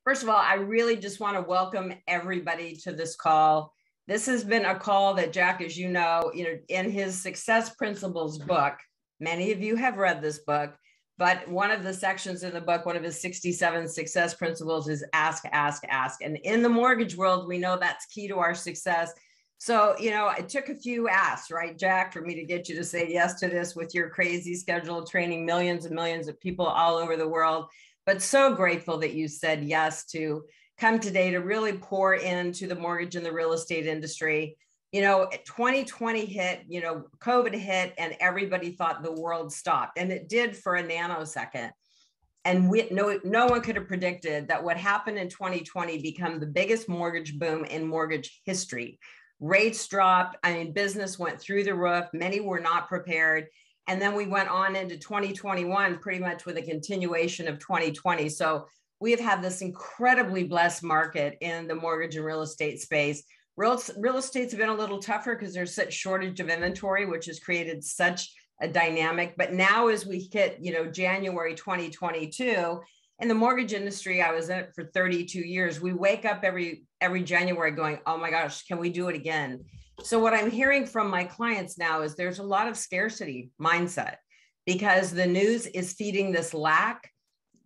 First of all, I really just want to welcome everybody to this call. This has been a call that Jack, as you know, in his Success Principles book, many of you have read this book, but one of the sections in the book, one of his 67 success principles is ask, ask, ask. And in the mortgage world, we know that's key to our success. So, it took a few asks, right, Jack, for me to get you to say yes to this with your crazy schedule, training millions and millions of people all over the world. But so grateful that you said yes to come today to really pour into the mortgage and the real estate industry. 2020 hit, COVID hit, and everybody thought the world stopped. And it did for a nanosecond. And no one could have predicted that what happened in 2020 become the biggest mortgage boom in mortgage history. Rates dropped. Business went through the roof. Many were not prepared. And then we went on into 2021, pretty much with a continuation of 2020. So we have had this incredibly blessed market in the mortgage and real estate space. Real estate's been a little tougher because there's such shortage of inventory, which has created such a dynamic. But now as we hit, January 2022, in the mortgage industry, I was in it for 32 years. We wake up every January going, oh my gosh, can we do it again? So what I'm hearing from my clients now is there's a lot of scarcity mindset because the news is feeding this lack.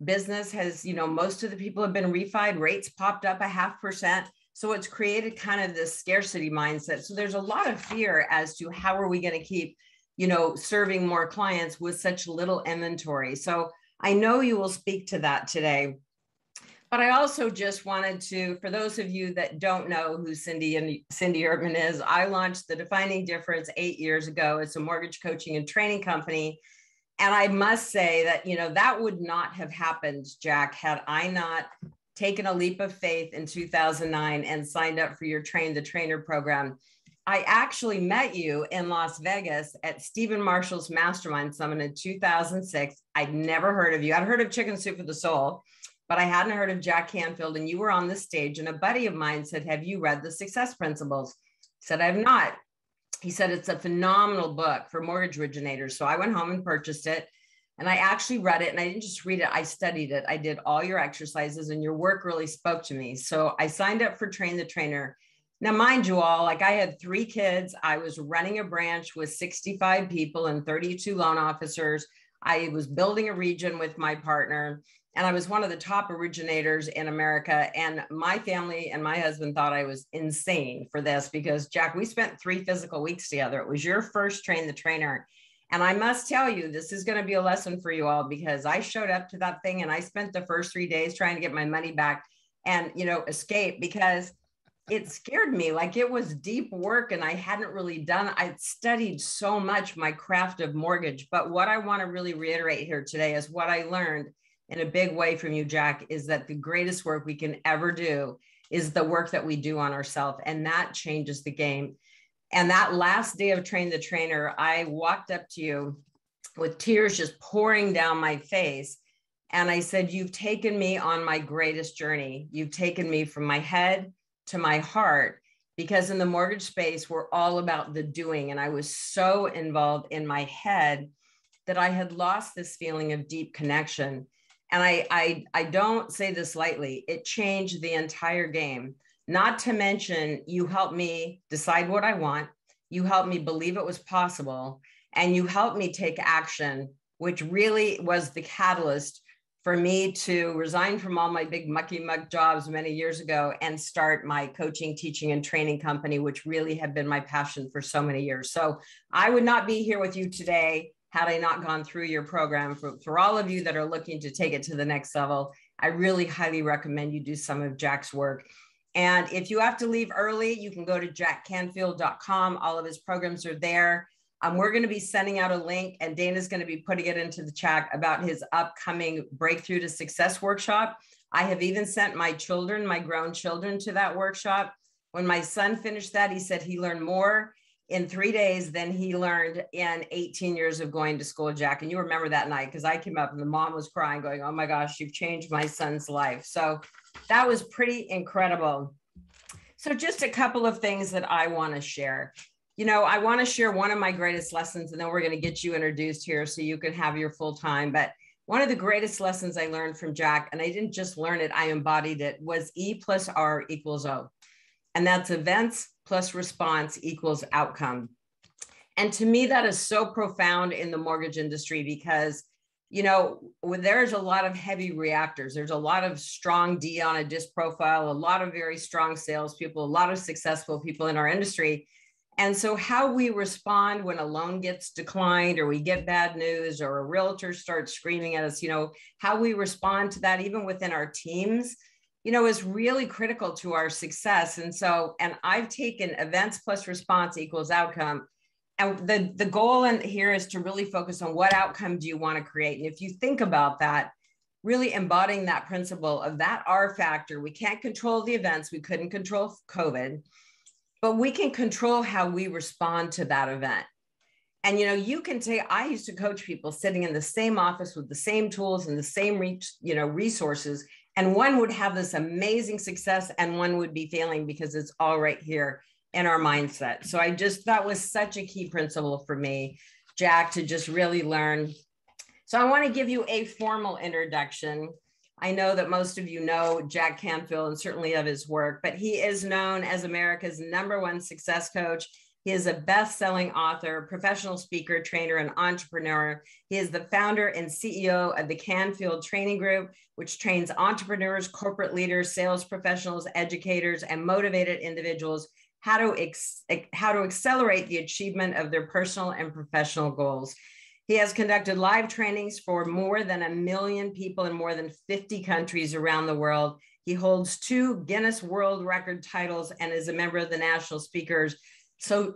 Business has, most of the people have been refied, rates popped up 0.5%. So it's created kind of this scarcity mindset. So there's a lot of fear as to how are we going to keep, serving more clients with such little inventory. So I know you will speak to that today. But I also just wanted to, for those of you that don't know who Cindy Ertman is, I launched the Defining Difference 8 years ago. It's a mortgage coaching and training company. And I must say that, that would not have happened, Jack, had I not taken a leap of faith in 2009 and signed up for your Train the Trainer program. I actually met you in Las Vegas at Stephen Marshall's Mastermind Summit in 2006. I'd never heard of you. I'd heard of Chicken Soup for the Soul, but I hadn't heard of Jack Canfield, and you were on the stage, and a buddy of mine said, have you read the Success Principles? I said, I have not. He said, it's a phenomenal book for mortgage originators. So I went home and purchased it, and I actually read it, and I didn't just read it, I studied it. I did all your exercises, and your work really spoke to me. So I signed up for Train the Trainer. Now, mind you all, I had 3 kids. I was running a branch with 65 people and 32 loan officers. I was building a region with my partner. And I was one of the top originators in America. And my family and my husband thought I was insane for this because, Jack, we spent 3 physical weeks together. It was your first Train the Trainer. And I must tell you, this is going to be a lesson for you all because I showed up to that thing and I spent the first 3 days trying to get my money back and, escape because it scared me. Like it was deep work and I hadn't really done, I'd studied so much my craft of mortgage. But what I want to really reiterate here today is what I learned in a big way from you, Jack, is that the greatest work we can ever do is the work that we do on ourselves. And that changes the game. And that last day of Train the Trainer, I walked up to you with tears just pouring down my face. And I said, you've taken me on my greatest journey. You've taken me from my head to my heart, because in the mortgage space, we're all about the doing. And I was so involved in my head that I had lost this feeling of deep connection. And I don't say this lightly, it changed the entire game. Not to mention, you helped me decide what I want. You helped me believe it was possible. And you helped me take action, which really was the catalyst for me to resign from all my big mucky muck jobs many years ago and start my coaching, teaching, and training company, which really had been my passion for so many years. So I would not be here with you today had I not gone through your program. For all of you that are looking to take it to the next level, I really highly recommend you do some of Jack's work. And if you have to leave early, you can go to jackcanfield.com. All of his programs are there. We're going to be sending out a link, and Dana's going to be putting it into the chat about his upcoming Breakthrough to Success workshop. I have even sent my children, my grown children, to that workshop. When my son finished that, he said he learned more in 3 days than he learned in 18 years of going to school, Jack. And you remember that night because I came up and the mom was crying, going, oh my gosh, you've changed my son's life. So that was pretty incredible. So just a couple of things that I want to share. I want to share one of my greatest lessons, and then we're going to get you introduced here so you can have your full time. But one of the greatest lessons I learned from Jack, and I didn't just learn it, I embodied it, was E plus R equals O. And that's events plus response equals outcome. And to me, that is so profound in the mortgage industry because, you know, there's a lot of heavy reactors. There's a lot of strong D on a disc profile, a lot of very strong salespeople, a lot of successful people in our industry. And so how we respond when a loan gets declined or we get bad news or a realtor starts screaming at us, you know, how we respond to that, even within our teams, you know, is really critical to our success. And so, and I've taken events plus response equals outcome. And the goal in here is to really focus on what outcome do you want to create. And if you think about that, really embodying that principle of that R factor, we can't control the events. We couldn't control COVID, but we can control how we respond to that event. And, you know, you can take, I used to coach people sitting in the same office with the same tools and the same resources. And one would have this amazing success and one would be failing because it's all right here in our mindset. So that was such a key principle for me, Jack, to just really learn. So I want to give you a formal introduction. I know that most of you know Jack Canfield and certainly of his work, but he is known as America's #1 success coach. He is a best-selling author, professional speaker, trainer, and entrepreneur. He is the founder and CEO of the Canfield Training Group, which trains entrepreneurs, corporate leaders, sales professionals, educators, and motivated individuals how to accelerate the achievement of their personal and professional goals. He has conducted live trainings for more than 1 million people in more than 50 countries around the world. He holds 2 Guinness World Record titles and is a member of the National Speakers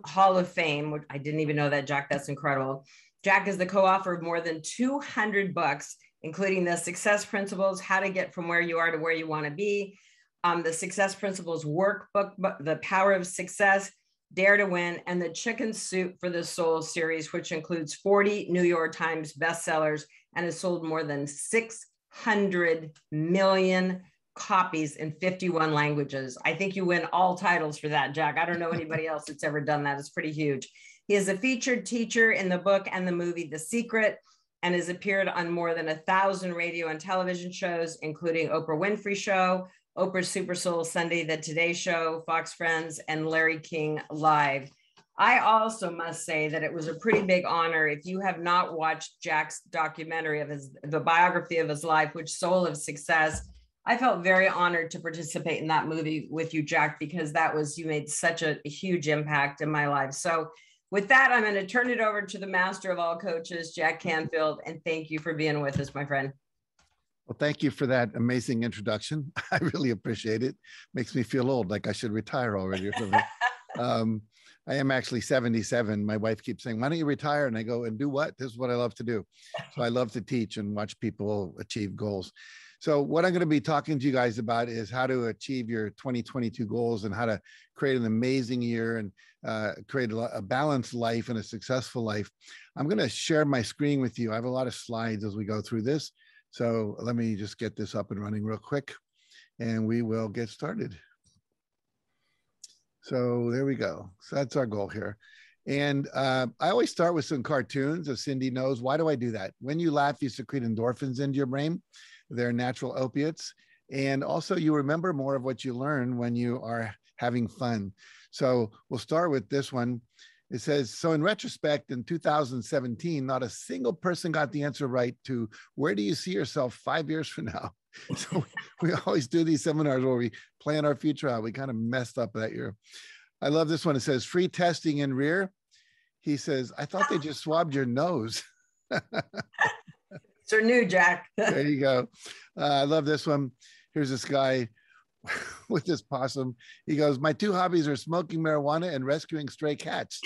Hall of Fame, which I didn't even know that, Jack. That's incredible. Jack is the co-author of more than 200 books, including The Success Principles, How to Get From Where You Are to Where You Want to Be, the Success Principles Workbook, The Power of Success, Dare to Win, and the Chicken Soup for the Soul series, which includes 40 New York Times bestsellers and has sold more than 600 million copies in 51 languages. I think you win all titles for that, Jack. I don't know anybody else that's ever done that. It's pretty huge. He is a featured teacher in the book and the movie The Secret and has appeared on more than 1,000 radio and television shows, including Oprah Winfrey Show, Oprah's Super Soul Sunday, The Today Show, Fox Friends, and Larry King Live. I also must say that it was a pretty big honor. If you have not watched Jack's documentary of the biography of his life, which Soul of Success, I felt very honored to participate in that movie with you, Jack, because you made such a huge impact in my life. So with that, I'm going to turn it over to the master of all coaches, Jack Canfield, and thank you for being with us, my friend. Well, thank you for that amazing introduction. I really appreciate it. Makes me feel old, like I should retire already or something. I am actually 77. My wife keeps saying, why don't you retire? And I go, and do what? This is what I love to do. So I love to teach and watch people achieve goals. So what I'm going to be talking to you guys about is how to achieve your 2022 goals and how to create an amazing year and create a balanced life and a successful life. I'm going to share my screen with you. I have a lot of slides as we go through this. So let me just get this up and running real quick and we will get started. So there we go. So that's our goal here. And I always start with some cartoons, as Cindy knows. Why do I do that? When you laugh, you secrete endorphins into your brain. They're natural opiates. And also you remember more of what you learn when you are having fun. So we'll start with this one. It says, so in retrospect, in 2017, not a single person got the answer right to where do you see yourself 5 years from now? So we always do these seminars where we plan our future out. We kind of messed up that year. I love this one. It says, free testing in rear. He says, I thought they just swabbed your nose. So new, Jack. There you go. I love this one. Here's this guy with this possum. He goes, my 2 hobbies are smoking marijuana and rescuing stray cats.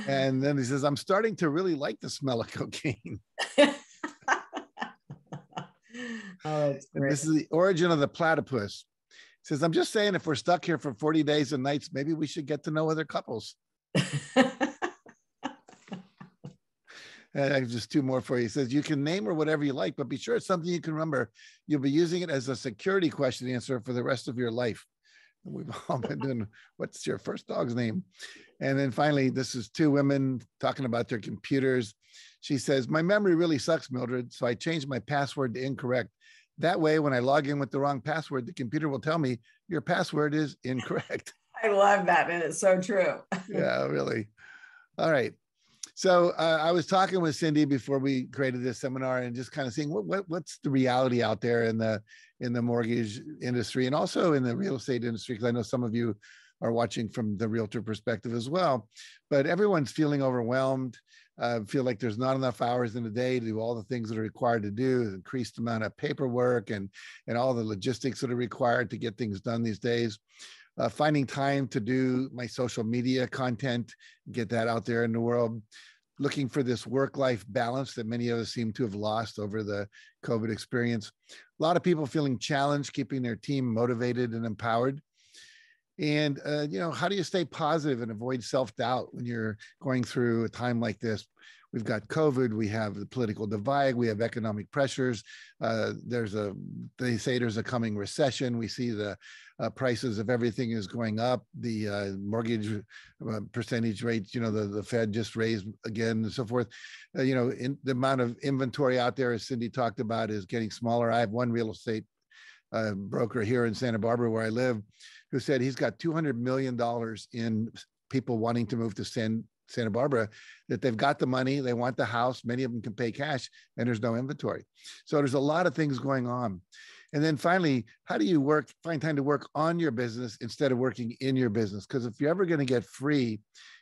And then he says, I'm starting to really like the smell of cocaine. Oh, that's great. And this is the origin of the platypus. It says, I'm just saying, if we're stuck here for 40 days and nights, maybe we should get to know other couples. And I have just 2 more for you. He says, you can name her whatever you like, but be sure it's something you can remember. You'll be using it as a security question answer for the rest of your life. And we've all been doing, what's your first dog's name? And then finally, this is 2 women talking about their computers. She says, my memory really sucks, Mildred, so I changed my password to incorrect. That way, when I log in with the wrong password, the computer will tell me your password is incorrect. I love that, and it's so true. Yeah, really. All right. So I was talking with Cindy before we created this seminar, and just kind of seeing what's the reality out there in the mortgage industry and also in the real estate industry, because I know some of you are watching from the realtor perspective as well. But everyone's feeling overwhelmed, feel like there's not enough hours in the day to do all the things that are required to do, the increased amount of paperwork and all the logistics that are required to get things done these days. Finding time to do my social media content, get that out there in the world, looking for this work-life balance that many of us seem to have lost over the COVID experience. A lot of people feeling challenged, keeping their team motivated and empowered. And, how do you stay positive and avoid self-doubt when you're going through a time like this? We've got COVID, we have the political divide, we have economic pressures. They say there's a coming recession. We see the prices of everything is going up. The mortgage percentage rates, the Fed just raised again and so forth. In the amount of inventory out there, as Cindy talked about, is getting smaller. I have one real estate broker here in Santa Barbara where I live who said he's got $200 million in people wanting to move to Santa Barbara, that they've got the money, they want the house, many of them can pay cash, and there's no inventory. So there's a lot of things going on. And then finally, how do you find time to work on your business instead of working in your business? Because if you're ever going to get free,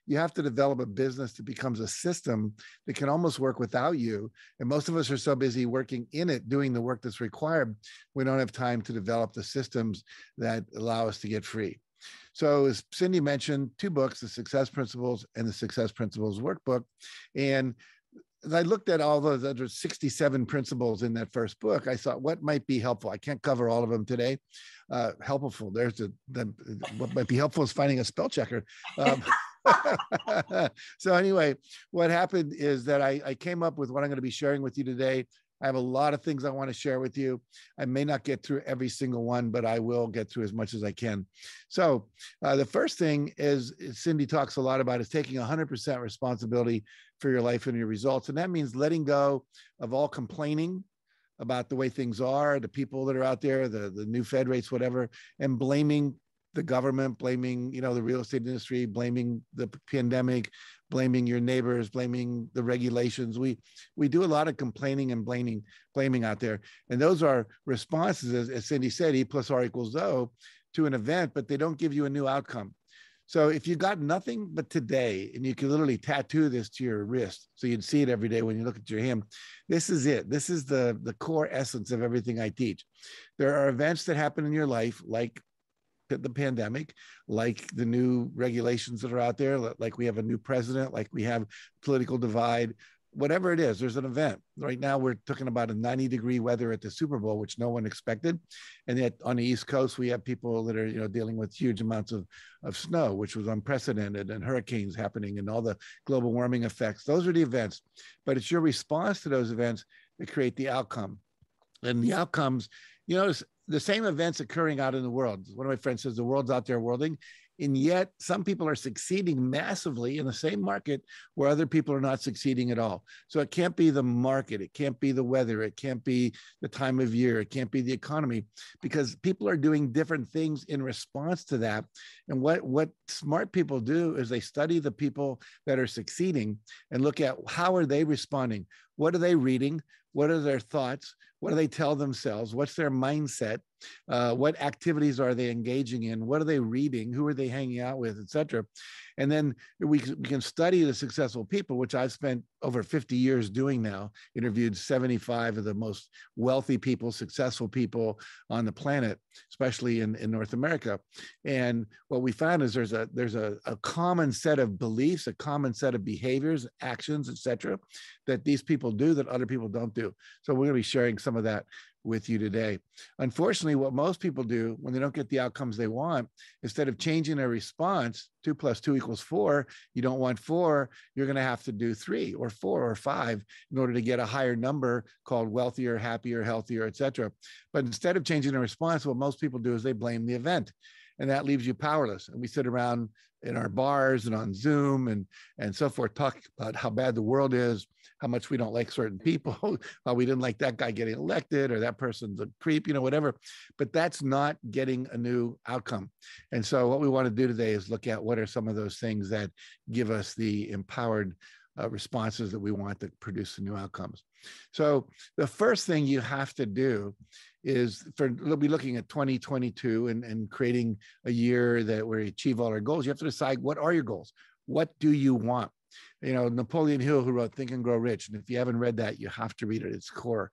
you have to develop a business that becomes a system that can almost work without you. And most of us are so busy working in it, doing the work that's required, we don't have time to develop the systems that allow us to get free. So as Cindy mentioned, 2 books, The Success Principles and The Success Principles Workbook. And as I looked at all those other 67 principles in that first book, I thought, what might be helpful? I can't cover all of them today. Helpful. What might be helpful is finding a spell checker. So anyway, what happened is that I came up with what I'm going to be sharing with you today. I have a lot of things I want to share with you. I may not get through every single one, but I will get through as much as I can. So the first thing is Cindy talks a lot about is taking 100% responsibility for your life and your results. And that means letting go of all complaining about the way things are, the people that are out there, the new Fed rates, whatever, and blaming the government, blaming, the real estate industry, blaming the pandemic, blaming your neighbors, blaming the regulations. We do a lot of complaining and blaming out there. And those are responses, as Cindy said, E plus R equals O to an event, but they don't give you a new outcome. So if you got nothing but today, and you can literally tattoo this to your wrist, so you'd see it every day when you look at your hand, this is it. This is the core essence of everything I teach. There are events that happen in your life, like the pandemic, like the new regulations that are out there, like we have a new president, like we have political divide, whatever it is, there's an event. Right now, we're talking about a 90-degree weather at the Super Bowl, which no one expected. And yet on the East Coast, we have people that are, dealing with huge amounts of snow, which was unprecedented, and hurricanes happening and all the global warming effects. Those are the events, but it's your response to those events that create the outcome. And the outcomes, it's the same events occurring out in the world. One of my friends says the world's out there worlding, and yet some people are succeeding massively in the same market where other people are not succeeding at all. So it can't be the market, it can't be the weather, it can't be the time of year, it can't be the economy, because people are doing different things in response to that. And what smart people do is they study the people that are succeeding and look at how are they responding? What are they reading? What are their thoughts? What do they tell themselves? What's their mindset? What activities are they engaging in? What are they reading? Who are they hanging out with, et cetera? And then we can study the successful people, which I've spent over 50 years doing now, interviewed 75 of the most wealthy people, successful people on the planet, especially in North America. And what we found is there's a common set of beliefs, a common set of behaviors, actions, et cetera, that these people do that other people don't do. So we're going to be sharing some of that with you today. Unfortunately, what most people do when they don't get the outcomes they want, instead of changing their response, 2 + 2 = 4, you don't want 4, you're going to have to do 3 or 4 or 5 in order to get a higher number called wealthier, happier, healthier, et cetera. But instead of changing the response, what most people do is they blame the event. and that leaves you powerless. And we sit around in our bars and on Zoom and so forth, talk about how bad the world is, how much we don't like certain people, how we didn't like that guy getting elected or that person's a creep, whatever. But that's not getting a new outcome. And so what we want to do today is look at what are some of those things that give us the empowered responses that we want to produce the new outcomes. So the first thing you have to do is we'll be looking at 2022 and creating a year that we achieve all our goals. You have to decide, what are your goals? What do you want? Napoleon Hill, who wrote Think and Grow Rich, and if you haven't read that, you have to read it at its core.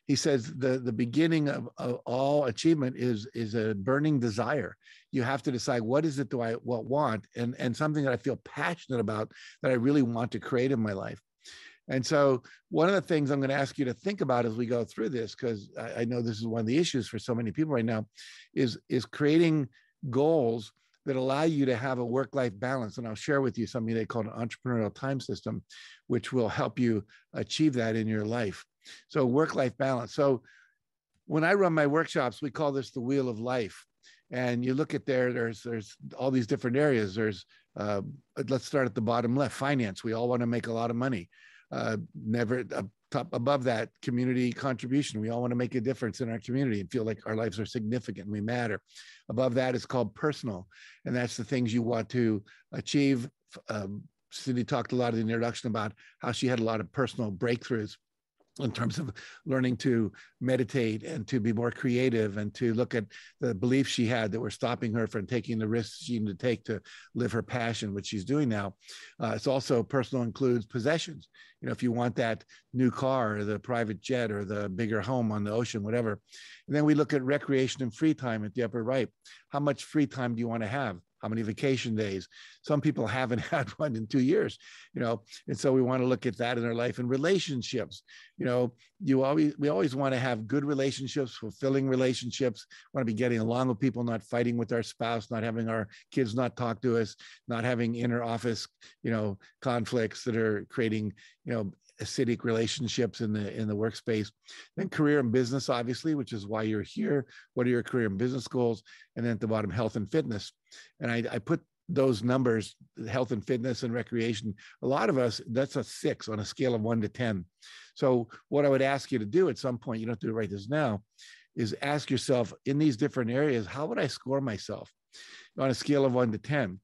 He says the beginning of all achievement is a burning desire. You have to decide, what is it do I want, and something that I feel passionate about, that I really want to create in my life. And so one of the things I'm going to ask you to think about as we go through this, because I know this is one of the issues for so many people right now, is creating goals that allow you to have a work-life balance. And I'll share with you something they call an entrepreneurial time system, which will help you achieve that in your life. So work-life balance. So when I run my workshops, we call this the wheel of life. And you look at there's all these different areas. There's, let's start at the bottom left, finance. We all want to make a lot of money. Above that, community contribution. We all want to make a difference in our community and feel like our lives are significant and we matter. Above that is called personal. And that's the things you want to achieve. Cindy talked a lot in the introduction about how she had a lot of personal breakthroughs in terms of learning to meditate and to be more creative and to look at the beliefs she had that were stopping her from taking the risks she needed to take to live her passion, which she's doing now. It's also personal, includes possessions. If you want that new car or the private jet or the bigger home on the ocean, whatever. And then we look at recreation and free time at the upper right. How much free time do you want to have? How many vacation days? Some people haven't had one in 2 years, and so we want to look at that in our life. And relationships, we always want to have good relationships, fulfilling relationships, want to be getting along with people, not fighting with our spouse, not having our kids not talk to us, not having inner office, conflicts that are creating, acidic relationships in the workspace. Then career and business, obviously, which is why you're here. What are your career and business goals? And then at the bottom, health and fitness. And I put those numbers, health and fitness and recreation, a lot of us, that's a 6 on a scale of 1 to 10. So what I would ask you to do at some point, you don't have to write this now, is ask yourself, in these different areas, how would I score myself on a scale of 1 to 10?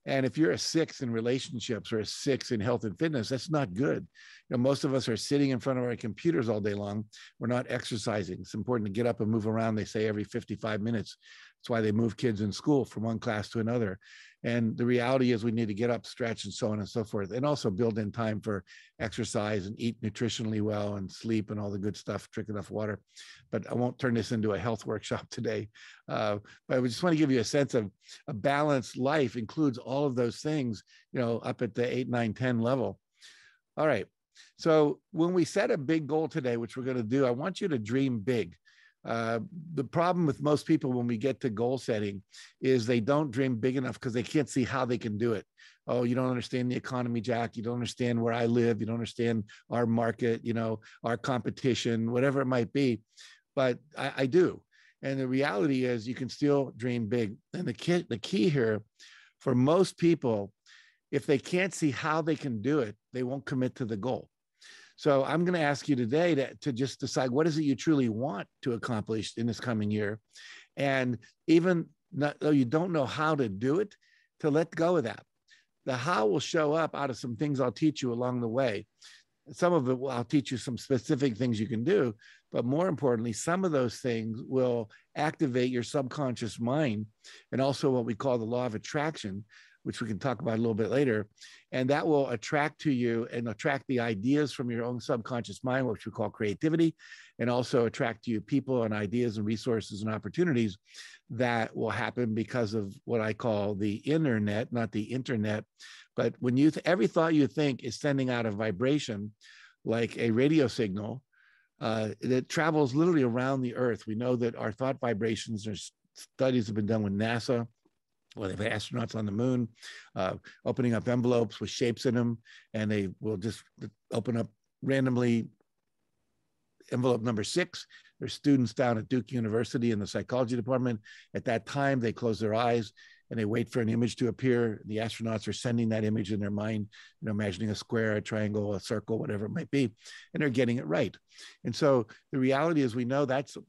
And if you're a 6 in relationships or a 6 in health and fitness, that's not good. Most of us are sitting in front of our computers all day long. We're not exercising. It's important to get up and move around. They say every 55 minutes. That's why they move kids in school from one class to another. And the reality is we need to get up, stretch, and so on and so forth. And also build in time for exercise and eat nutritionally well and sleep and all the good stuff, drink enough water. But I won't turn this into a health workshop today. But I just want to give you a sense of a balanced life includes all of those things, up at the 8, 9, 10 level. All right. So when we set a big goal today, which we're going to do, I want you to dream big. The problem with most people when we get to goal setting is they don't dream big enough because they can't see how they can do it. Oh, you don't understand the economy, Jack. You don't understand where I live. You don't understand our market, our competition, whatever it might be. But I do. And the reality is you can still dream big. And the key here for most people, if they can't see how they can do it, they won't commit to the goal. So I'm going to ask you today to just decide, what is it you truly want to accomplish in this coming year? And even though you don't know how to do it, to let go of that. The how will show up out of some things I'll teach you along the way. Some of it, I'll teach you some specific things you can do, but more importantly, some of those things will activate your subconscious mind and also what we call the law of attraction, which we can talk about a little bit later. And that will attract to you and attract the ideas from your own subconscious mind, which we call creativity, and also attract to you people and ideas and resources and opportunities that will happen because of what I call the internet, not the internet. But when every thought you think is sending out a vibration like a radio signal that travels literally around the earth. We know that our thought vibrations, there's studies have been done with NASA, well, they've had astronauts on the moon, opening up envelopes with shapes in them, and they will just open up randomly envelope number 6. There's students down at Duke University in the psychology department. At that time, they close their eyes and they wait for an image to appear. The astronauts are sending that image in their mind, imagining a square, a triangle, a circle, whatever it might be, and they're getting it right. And so the reality is we know that's a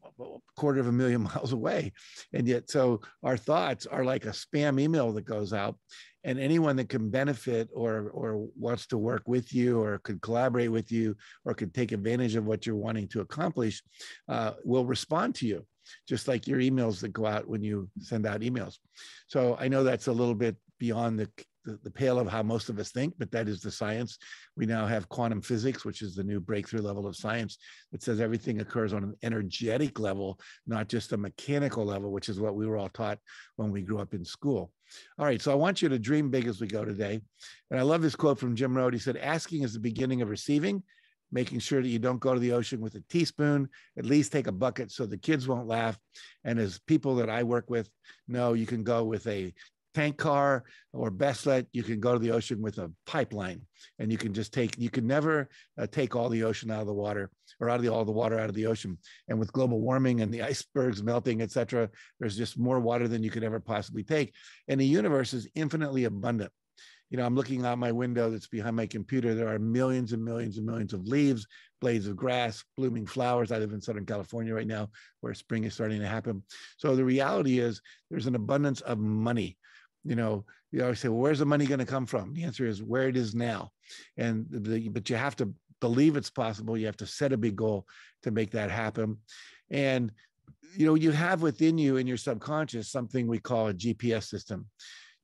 250,000 miles away. And yet, so our thoughts are like a spam email that goes out, and anyone that can benefit or wants to work with you or could collaborate with you or could take advantage of what you're wanting to accomplish will respond to you, just like your emails that go out when you send out emails. So I know that's a little bit beyond the pale of how most of us think, but that is the science. We now have quantum physics, which is the new breakthrough level of science that says everything occurs on an energetic level, not just a mechanical level, which is what we were all taught when we grew up in school. All right, so I want you to dream big as we go today. And I love this quote from Jim Rohn. He said, asking is the beginning of receiving, making sure that you don't go to the ocean with a teaspoon, at least take a bucket so the kids won't laugh. And as people that I work with know, you can go with a tank car, or best let, you can go to the ocean with a pipeline, and you can just you can never take all the ocean out of the water, or all the water out of the ocean. And with global warming and the icebergs melting, et cetera, there's just more water than you could ever possibly take. And the universe is infinitely abundant. I'm looking out my window that's behind my computer. There are millions and millions and millions of leaves, blades of grass, blooming flowers. I live in Southern California right now, where spring is starting to happen. So the reality is there's an abundance of money. You always say, well, where's the money going to come from? The answer is where it is now. But you have to believe it's possible. You have to set a big goal to make that happen. And, you have within you in your subconscious something we call a GPS system.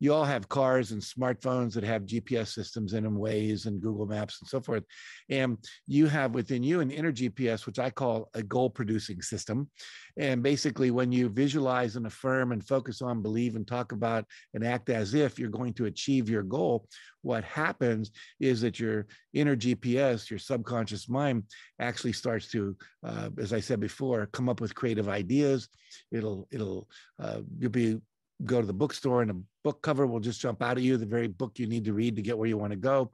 You all have cars and smartphones that have GPS systems in them, Waze and Google Maps and so forth. And you have within you an inner GPS, which I call a goal producing system. And basically, when you visualize and affirm and focus on, believe and talk about and act as if you're going to achieve your goal, what happens is that your inner GPS, your subconscious mind, actually starts to, as I said before, come up with creative ideas. You'll go to the bookstore and a book cover will just jump out at you, the very book you need to read to get where you want to go.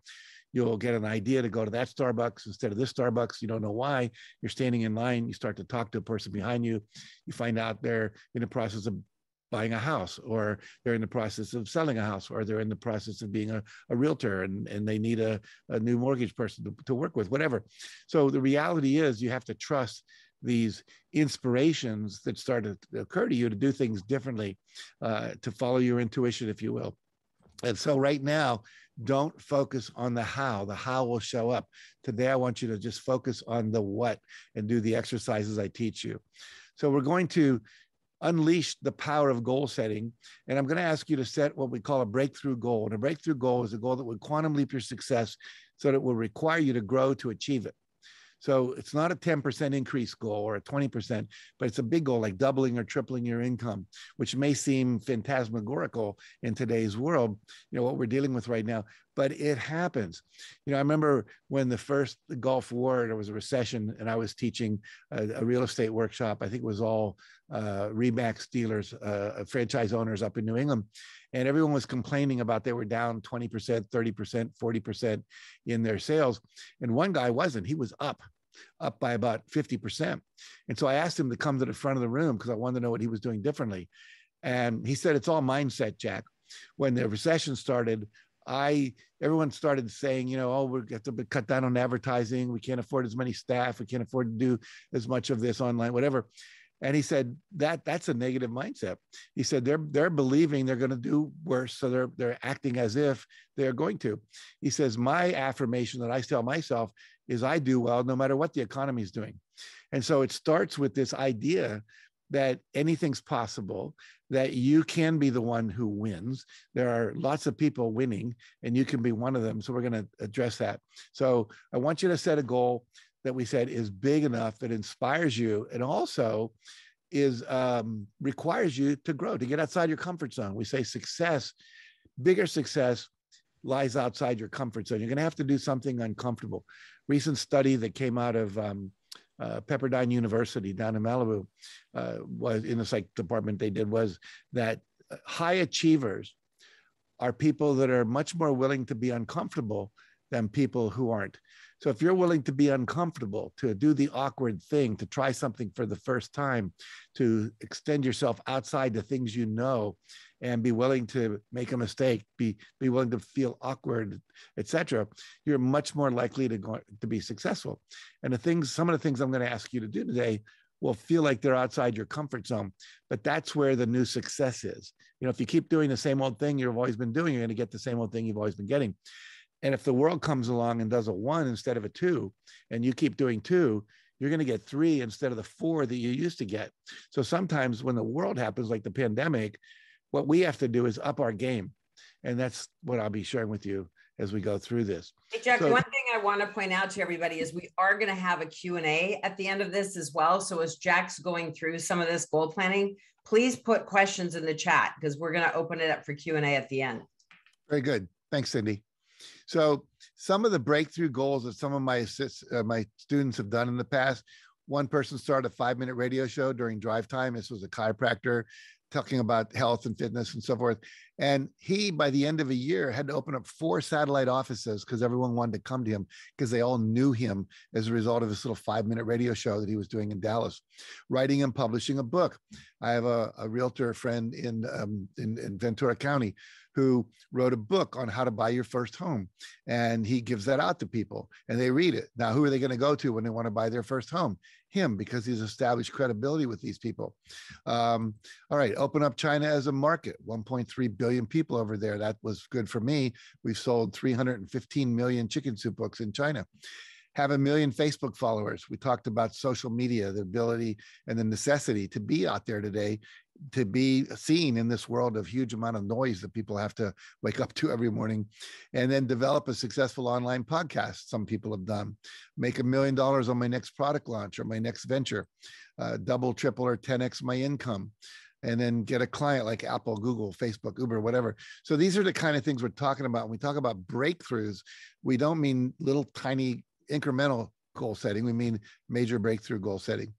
You'll get an idea to go to that Starbucks instead of this Starbucks. You don't know why. You're standing in line. You start to talk to a person behind you. You find out they're in the process of buying a house, or they're in the process of selling a house, or they're in the process of being a realtor and they need a new mortgage person to work with, whatever. So the reality is you have to trust these inspirations that start to occur to you to do things differently, to follow your intuition, if you will. And so right now, don't focus on the how. The how will show up. Today, I want you to just focus on the what and do the exercises I teach you. So we're going to unleash the power of goal setting. And I'm going to ask you to set what we call a breakthrough goal. And a breakthrough goal is a goal that would quantum leap your success so that it will require you to grow to achieve it. So it's not a 10% increase goal or a 20%, but it's a big goal, like doubling or tripling your income, which may seem phantasmagorical in today's world, what we're dealing with right now, but it happens. I remember when the Gulf War, there was a recession, and I was teaching a real estate workshop. I think it was all Remax dealers, franchise owners up in New England. And everyone was complaining about they were down 20%, 30%, 40% in their sales. And one guy wasn't. He was up by about 50%. And so I asked him to come to the front of the room because I wanted to know what he was doing differently. And he said, it's all mindset, Jack. When the recession started, everyone started saying, we have to cut down on advertising. We can't afford as many staff. We can't afford to do as much of this online, whatever. And he said that's a negative mindset. He said they're believing they're going to do worse, so they're acting as if they're going to. He says my affirmation that I tell myself is I do well no matter what the economy is doing. And so it starts with this idea that anything's possible, that you can be the one who wins. There are lots of people winning, and you can be one of them. So we're going to address that. So I want you to set a goal that we said is big enough that inspires you, and also is requires you to grow, to get outside your comfort zone. We say bigger success lies outside your comfort zone. You're going to have to do something uncomfortable. Recent study that came out of Pepperdine University down in Malibu, was in the psych department they did, was that high achievers are people that are much more willing to be uncomfortable than people who aren't. So if you're willing to be uncomfortable, to do the awkward thing, to try something for the first time, to extend yourself outside the things you know, and be willing to make a mistake, be willing to feel awkward, etc., you're much more likely to be successful. And some of the things I'm going to ask you to do today will feel like they're outside your comfort zone, but that's where the new success is. If you keep doing the same old thing you've always been doing, you're going to get the same old thing you've always been getting. And if the world comes along and does a 1 instead of a 2, and you keep doing 2, you're going to get 3 instead of the 4 that you used to get. So sometimes when the world happens, like the pandemic, what we have to do is up our game. And that's what I'll be sharing with you as we go through this. Hey, Jack, one thing I want to point out to everybody is we are going to have a Q&A at the end of this as well. So as Jack's going through some of this goal planning, please put questions in the chat because we're going to open it up for Q&A at the end. Very good. Thanks, Cindy. So some of the breakthrough goals that some of my students have done in the past, one person started a 5-minute radio show during drive time. This was a chiropractor talking about health and fitness and so forth. And he, by the end of a year, had to open up 4 satellite offices because everyone wanted to come to him because they all knew him as a result of this little 5-minute radio show that he was doing in Dallas. Writing and publishing a book. I have a realtor friend in Ventura County who wrote a book on how to buy your first home. And he gives that out to people and they read it. Now, who are they going to go to when they want to buy their first home? Him, because he's established credibility with these people. All right, open up China as a market, 1.3 billion people over there. That was good for me. We've sold 315 million chicken soup books in China. Have 1 million Facebook followers. We talked about social media, the ability and the necessity to be out there today, to be seen in this world of huge amount of noise that people have to wake up to every morning, and then develop a successful online podcast. Some people have done. Make $1 million on my next product launch or my next venture, double, triple, or 10x my income, and then get a client like Apple, Google, Facebook, Uber, whatever. So these are the kind of things we're talking about. When we talk about breakthroughs, we don't mean little tiny incremental goal setting. We mean major breakthrough goal setting.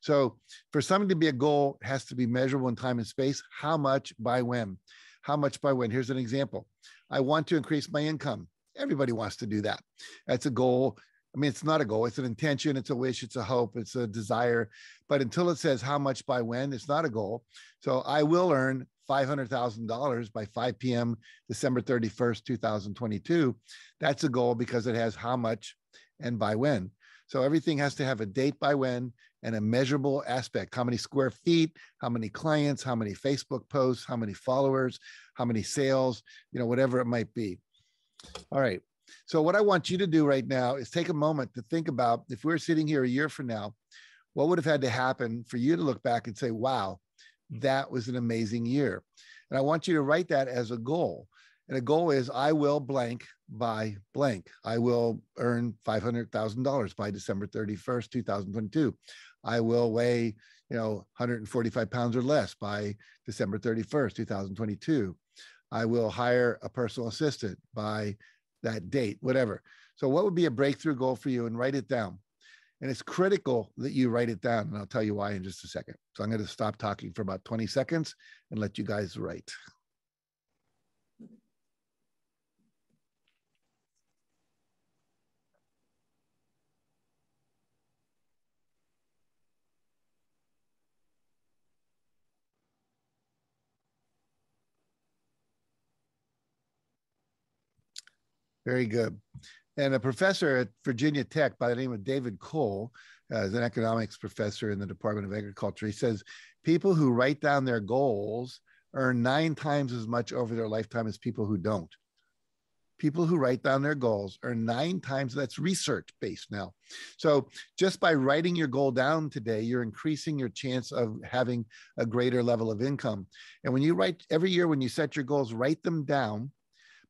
So for something to be a goal, it has to be measurable in time and space. How much by when? How much by when? Here's an example. I want to increase my income. Everybody wants to do that. That's a goal. I mean, it's not a goal. It's an intention. It's a wish. It's a hope. It's a desire. But until it says how much by when, it's not a goal. So I will earn $500,000 by 5 p.m. December 31st, 2022. That's a goal because it has how much and by when. So everything has to have a date by when and a measurable aspect. How many square feet, how many clients, how many Facebook posts, how many followers, how many sales, whatever it might be. All right. So what I want you to do right now is take a moment to think about, if we're sitting here a year from now, what would have had to happen for you to look back and say, wow, that was an amazing year. And I want you to write that as a goal. And a goal is, I will blank by blank. I will earn $500,000 by December 31st, 2022. I will weigh, 145 pounds or less by December 31st, 2022. I will hire a personal assistant by that date, whatever. So what would be a breakthrough goal for you? And write it down. And it's critical that you write it down. And I'll tell you why in just a second. So I'm going to stop talking for about 20 seconds and let you guys write. Very good. And a professor at Virginia Tech by the name of David Cole, is an economics professor in the Department of Agriculture. He says, people who write down their goals earn 9 times as much over their lifetime as people who don't. People who write down their goals earn 9 times, that's research based now. So just by writing your goal down today, you're increasing your chance of having a greater level of income. And when you write, every year when you set your goals, write them down,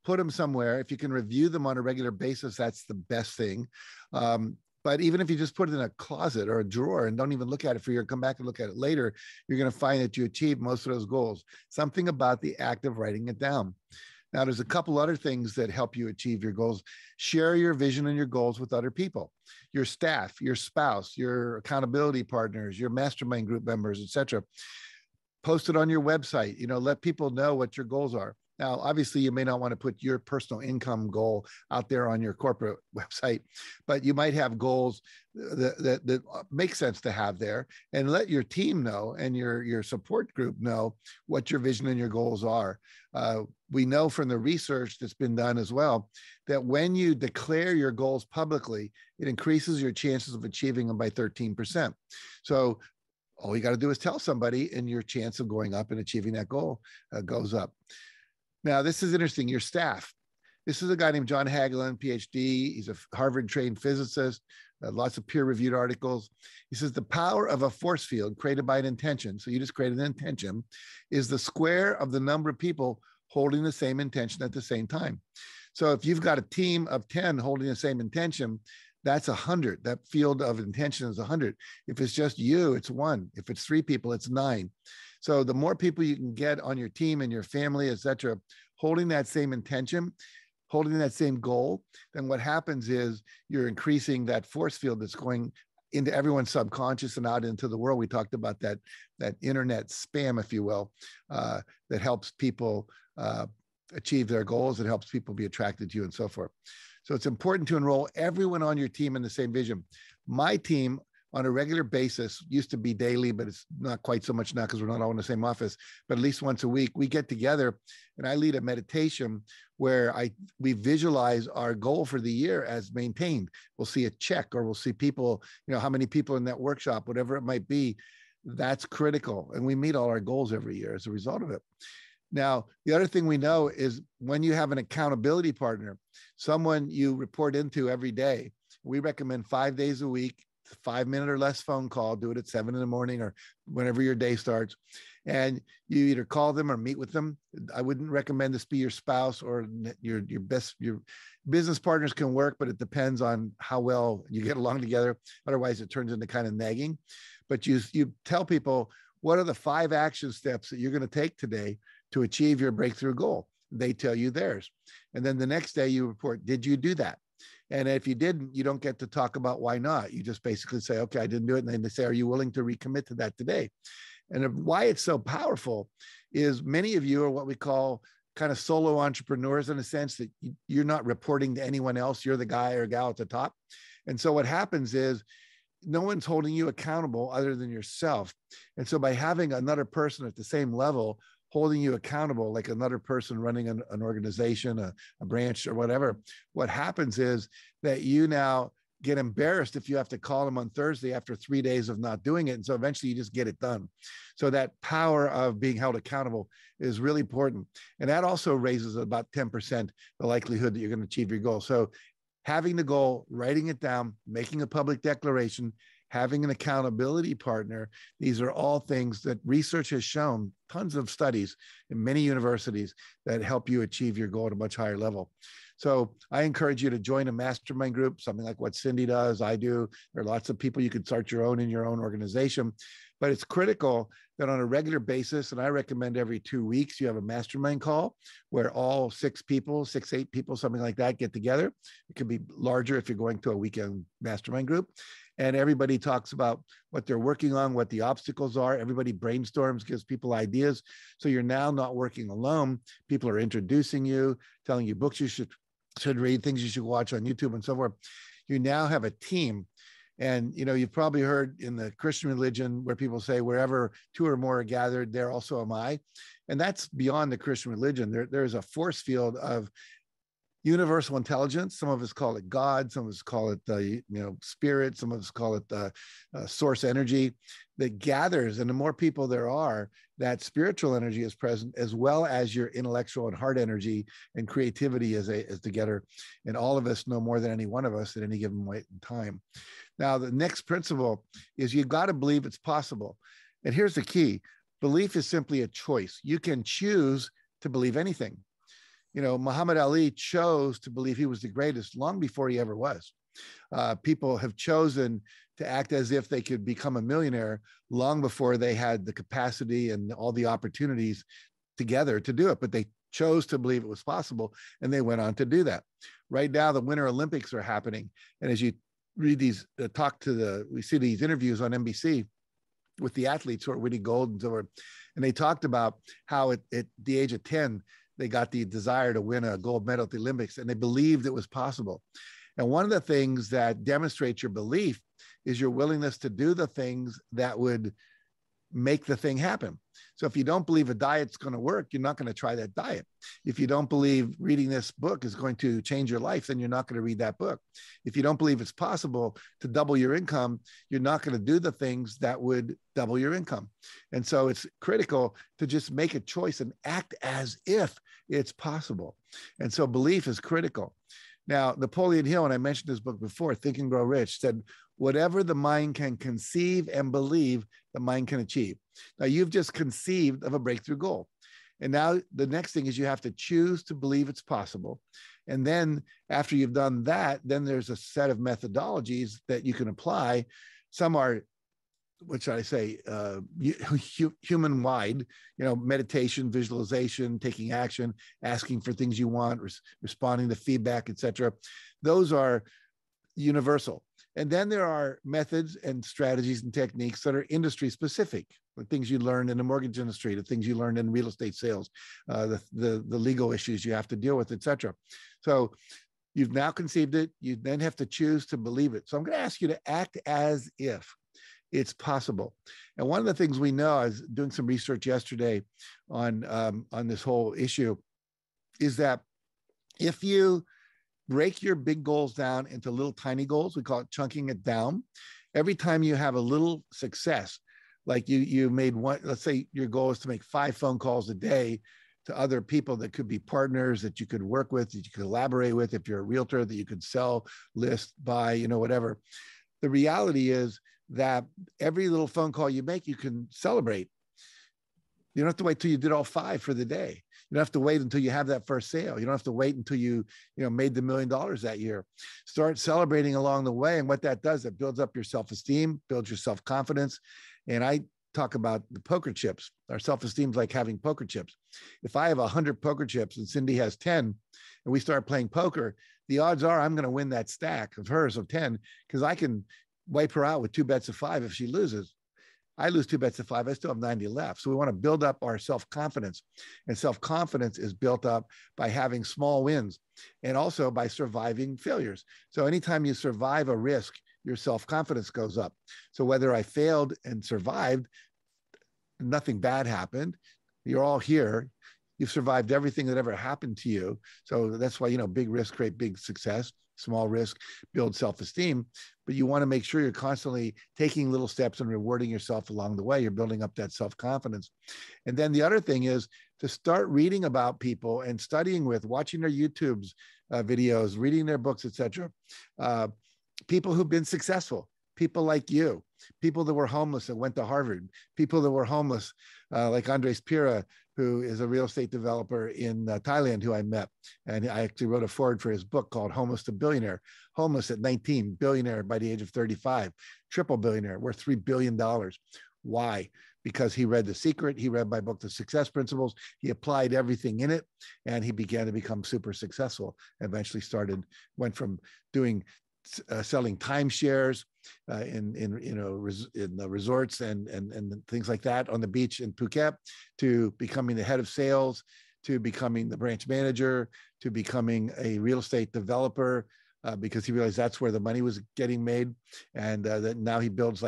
put them somewhere. If you can review them on a regular basis, that's the best thing. But even if you just put it in a closet or a drawer and don't even look at it for a year, come back and look at it later, you're going to find that you achieved most of those goals. Something about the act of writing it down. Now, there's a couple other things that help you achieve your goals. Share your vision and your goals with other people, your staff, your spouse, your accountability partners, your mastermind group members, etc. Post it on your website. Let people know what your goals are. Now, obviously, you may not want to put your personal income goal out there on your corporate website, but you might have goals that make sense to have there, and let your team know and your support group know what your vision and your goals are. We know from the research that's been done as well that when you declare your goals publicly, it increases your chances of achieving them by 13%. So all you got to do is tell somebody, and your chance of going up and achieving that goal goes up. Now, this is interesting. Your staff. This is a guy named John Hagelin, PhD. He's a Harvard-trained physicist, lots of peer-reviewed articles. He says the power of a force field created by an intention, so you just created an intention, is the square of the number of people holding the same intention at the same time. So if you've got a team of 10 holding the same intention, that's 100. That field of intention is 100. If it's just you, it's 1. If it's 3 people, it's 9. So the more people you can get on your team and your family, et cetera, holding that same intention, holding that same goal, then what happens is you're increasing that force field that's going into everyone's subconscious and out into the world. We talked about that internet spam, if you will, that helps people achieve their goals. It helps people be attracted to you and so forth. So it's important to enroll everyone on your team in the same vision. My team on a regular basis used to be daily, but it's not quite so much now because we're not all in the same office, but at least once a week, we get together and I lead a meditation where we visualize our goal for the year as maintained. We'll see a check, or we'll see people, how many people in that workshop, whatever it might be. That's critical. And we meet all our goals every year as a result of it. Now, the other thing we know is when you have an accountability partner, someone you report into every day, we recommend 5 days a week, 5-minute or less phone call. Do it at 7 in the morning or whenever your day starts. And you either call them or meet with them. I wouldn't recommend this be your spouse or your business partners can work, but it depends on how well you get along together. Otherwise, it turns into kind of nagging. But you tell people, what are the 5 action steps that you're going to take today to achieve your breakthrough goal? They tell you theirs. And then the next day you report, did you do that? And if you didn't, you don't get to talk about why not. You just basically say, okay, I didn't do it. And then they say, are you willing to recommit to that today? And why it's so powerful is many of you are what we call kind of solo entrepreneurs, in a sense that you're not reporting to anyone else. You're the guy or gal at the top. And so what happens is no one's holding you accountable other than yourself. And so by having another person at the same level holding you accountable, like another person running an organization, a branch or whatever, what happens is that you now get embarrassed if you have to call them on Thursday after 3 days of not doing it. And so eventually you just get it done. So that power of being held accountable is really important. And that also raises about 10% the likelihood that you're going to achieve your goal. So having the goal, writing it down, making a public declaration, having an accountability partner, these are all things that research has shown, tons of studies in many universities, that help you achieve your goal at a much higher level. So I encourage you to join a mastermind group, something like what Cindy does, I do. There are lots of people you could start your own in your own organization, but it's critical that on a regular basis, and I recommend every 2 weeks, you have a mastermind call where all 6 people, 8 people, something like that, get together. It can be larger if you're going to a weekend mastermind group. And everybody talks about what they're working on, what the obstacles are. Everybody brainstorms, gives people ideas. So you're now not working alone. People are introducing you, telling you books you should read, things you should watch on YouTube and so forth. You now have a team. And, you've probably heard in the Christian religion where people say, wherever 2 or more are gathered, there also am I. And that's beyond the Christian religion. There's a force field of universal intelligence. Some of us call it God. Some of us call it spirit. Some of us call it source energy that gathers. And the more people there are, that spiritual energy is present, as well as your intellectual and heart energy and creativity is together. And all of us know more than any one of us at any given point in time. Now, the next principle is you've got to believe it's possible. And here's the key. Belief is simply a choice. You can choose to believe anything. Muhammad Ali chose to believe he was the greatest long before he ever was. People have chosen to act as if they could become a millionaire long before they had the capacity and all the opportunities together to do it. But they chose to believe it was possible, and they went on to do that. Right now, the Winter Olympics are happening. And as you read these, we see these interviews on NBC with the athletes who are winning gold and so forth. And they talked about how at the age of 10, they got the desire to win a gold medal at the Olympics, and they believed it was possible. And one of the things that demonstrates your belief is your willingness to do the things that would make the thing happen. So if you don't believe a diet's going to work, you're not going to try that diet. If you don't believe reading this book is going to change your life, then you're not going to read that book. If you don't believe it's possible to double your income, you're not going to do the things that would double your income. And so it's critical to just make a choice and act as if it's possible. And so belief is critical. Now, Napoleon Hill, and I mentioned this book before, Think and Grow Rich, said, whatever the mind can conceive and believe, the mind can achieve. Now, you've just conceived of a breakthrough goal. And now the next thing is you have to choose to believe it's possible. And then after you've done that, then there's a set of methodologies that you can apply. Some are, what should I say, human-wide, meditation, visualization, taking action, asking for things you want, responding to feedback, etc. Those are universal. And then there are methods and strategies and techniques that are industry specific, the things you learn in the mortgage industry, the things you learn in real estate sales, the legal issues you have to deal with, etc. So you've now conceived it. You then have to choose to believe it. So I'm going to ask you to act as if it's possible. And one of the things we know, I was doing some research yesterday on this whole issue, is that if you break your big goals down into little tiny goals, we call it chunking it down. Every time you have a little success, like you made one, let's say your goal is to make 5 phone calls a day to other people that could be partners that you could work with, that you could collaborate with, if you're a realtor, that you could sell, list, buy, whatever. The reality is that every little phone call you make, you can celebrate. You don't have to wait till you did all 5 for the day. You don't have to wait until you have that first sale. You don't have to wait until you made the $1 million that year. Start celebrating along the way. And what that does, it builds up your self-esteem, builds your self-confidence. And I talk about the poker chips. Our self-esteem is like having poker chips. If I have 100 poker chips and Cindy has 10, and we start playing poker, the odds are I'm going to win that stack of hers of 10, because I can wipe her out with 2 bets of 5 if she loses. I lose 2 bets of 5, I still have 90 left. So we want to build up our self-confidence. And self-confidence is built up by having small wins and also by surviving failures. So anytime you survive a risk, your self-confidence goes up. So whether I failed and survived, nothing bad happened. You're all here. You've survived everything that ever happened to you. So that's why, big risk create big success. Small risk build self-esteem, but you want to make sure you're constantly taking little steps and rewarding yourself along the way. You're building up that self-confidence. And then the other thing is to start reading about people and studying with, watching their YouTube's videos, reading their books, etc. People who've been successful, people like you, people that were homeless that went to Harvard, people that were homeless like Andres Pira, who is a real estate developer in Thailand, who I met. And I actually wrote a foreword for his book called Homeless to Billionaire. Homeless at 19, billionaire by the age of 35, triple billionaire, worth $3 billion. Why? Because he read The Secret. He read my book, The Success Principles. He applied everything in it, and he began to become super successful. Eventually went from doing selling timeshares in the resorts and things like that on the beach in Phuket, to becoming the head of sales, to becoming the branch manager, to becoming a real estate developer, because he realized that's where the money was getting made. And that now he builds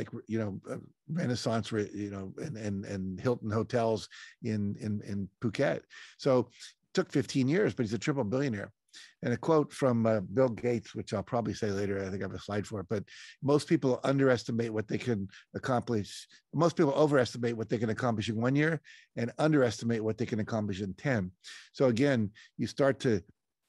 Renaissance, and Hilton hotels in Phuket. So it took 15 years, but he's a triple billionaire. And a quote from Bill Gates, which I'll probably say later, I think I have a slide for it, but most people underestimate what they can accomplish. Most people overestimate what they can accomplish in 1 year and underestimate what they can accomplish in 10. So again, you start to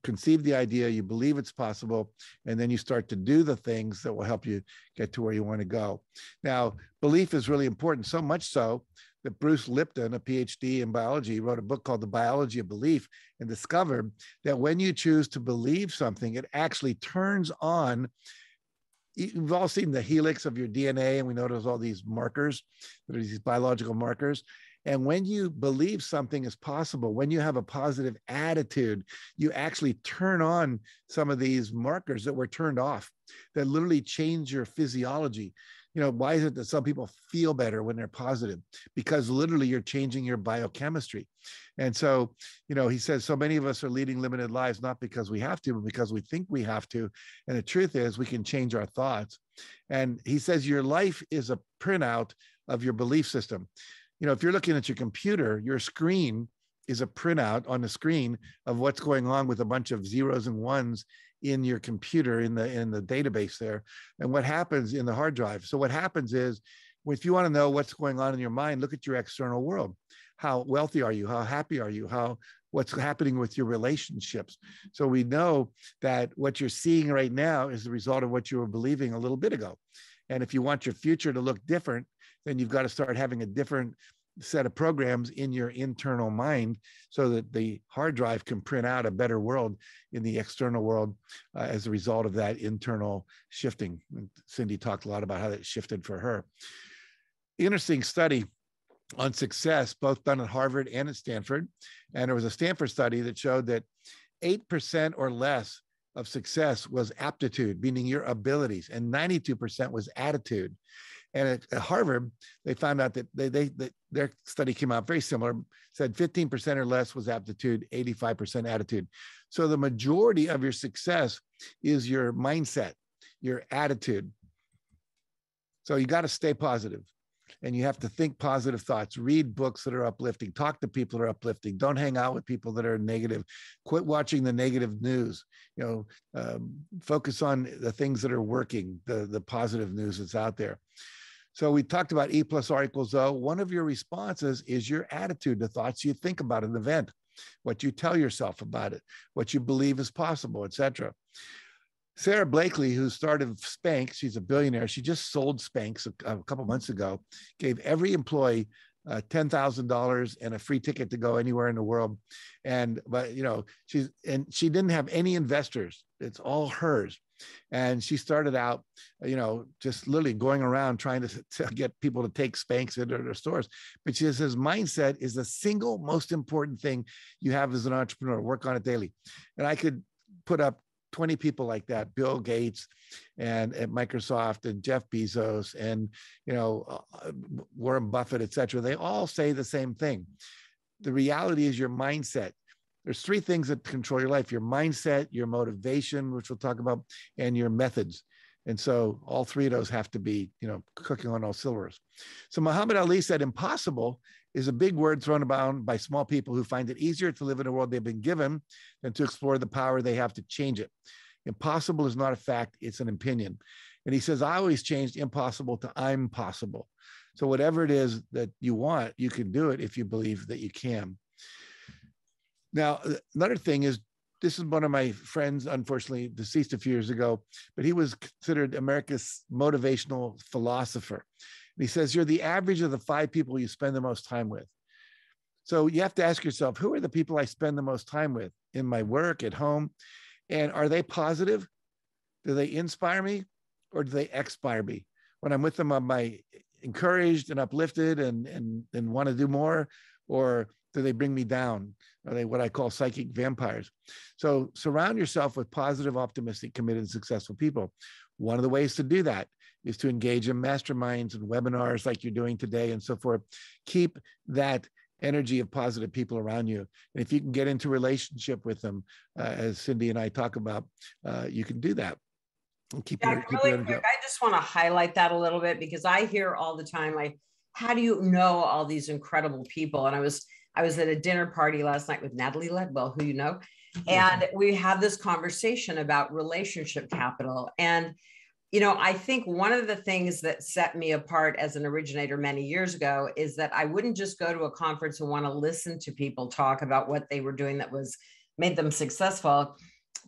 conceive the idea, you believe it's possible, and then you start to do the things that will help you get to where you want to go. Now, belief is really important, so much so that Bruce Lipton, a PhD in biology, wrote a book called The Biology of Belief, and discovered that when you choose to believe something, it actually turns on. You've all seen the helix of your DNA, and we know there's all these markers, that are these biological markers. And when you believe something is possible, when you have a positive attitude, you actually turn on some of these markers that were turned off, that literally change your physiology. why is it that some people feel better when they're positive? Because literally you're changing your biochemistry. And so, he says, so many of us are leading limited lives, not because we have to, but because we think we have to. And the truth is we can change our thoughts. And he says, your life is a printout of your belief system. If you're looking at your computer, your screen is a printout on the screen of what's going on with a bunch of zeros and ones in your computer, in the database there, and what happens in the hard drive. So what happens is, if you want to know what's going on in your mind, look at your external world. How wealthy are you? How happy are you? What's happening with your relationships? So we know that what you're seeing right now is the result of what you were believing a little bit ago. And if you want your future to look different, then you've got to start having a different set of programs in your internal mind so that the hard drive can print out a better world in the external world as a result of that internal shifting. And Cindy talked a lot about how that shifted for her. Interesting study on success, both done at Harvard and at Stanford. And there was a Stanford study that showed that 8% or less of success was aptitude, meaning your abilities, and 92% was attitude. And at Harvard, they found out that their study came out very similar, said 15% or less was aptitude, 85% attitude. So the majority of your success is your mindset, your attitude. So you got to stay positive, and you have to think positive thoughts, read books that are uplifting, talk to people that are uplifting, don't hang out with people that are negative, quit watching the negative news, focus on the things that are working, the positive news that's out there. So we talked about E plus R equals O. One of your responses is your attitude, the thoughts you think about an event, what you tell yourself about it, what you believe is possible, etc. Sarah Blakely, who started Spanx, she's a billionaire. She just sold Spanx a couple months ago, gave every employee $10,000 and a free ticket to go anywhere in the world. But she didn't have any investors. It's all hers. And she started out, just literally going around trying to get people to take Spanx into their stores. But she says mindset is the single most important thing you have as an entrepreneur. Work on it daily. And I could put up 20 people like that, Bill Gates and at Microsoft and Jeff Bezos and, Warren Buffett, et cetera. They all say the same thing. The reality is your mindset. There's three things that control your life: your mindset, your motivation, which we'll talk about, and your methods. And so all three of those have to be, cooking on all cylinders. So Muhammad Ali said, impossible is a big word thrown about by small people who find it easier to live in a world they've been given than to explore the power they have to change it. Impossible is not a fact, it's an opinion. And he says, I always changed impossible to I'm possible. So whatever it is that you want, you can do it if you believe that you can. Now, another thing is, this is one of my friends, unfortunately deceased a few years ago, but he was considered America's motivational philosopher. And he says, you're the average of the 5 people you spend the most time with. So you have to ask yourself, who are the people I spend the most time with in my work, at home? And are they positive? Do they inspire me, or do they expire me? When I'm with them, am I encouraged and uplifted and want to do more? Or do they bring me down? Are they what I call psychic vampires? So surround yourself with positive, optimistic, committed, and successful people. One of the ways to do that is to engage in masterminds and webinars like you're doing today and so forth. Keep that energy of positive people around you. And if you can get into relationship with them, as Cindy and I talk about, you can do that. And keep really quick, I just want to highlight that a little bit, because I hear all the time, like, how do you know all these incredible people? And I was at a dinner party last night with Natalie Ledwell, who you know, and we had this conversation about relationship capital. And, I think one of the things that set me apart as an originator many years ago is that I wouldn't just go to a conference and want to listen to people talk about what they were doing that made them successful,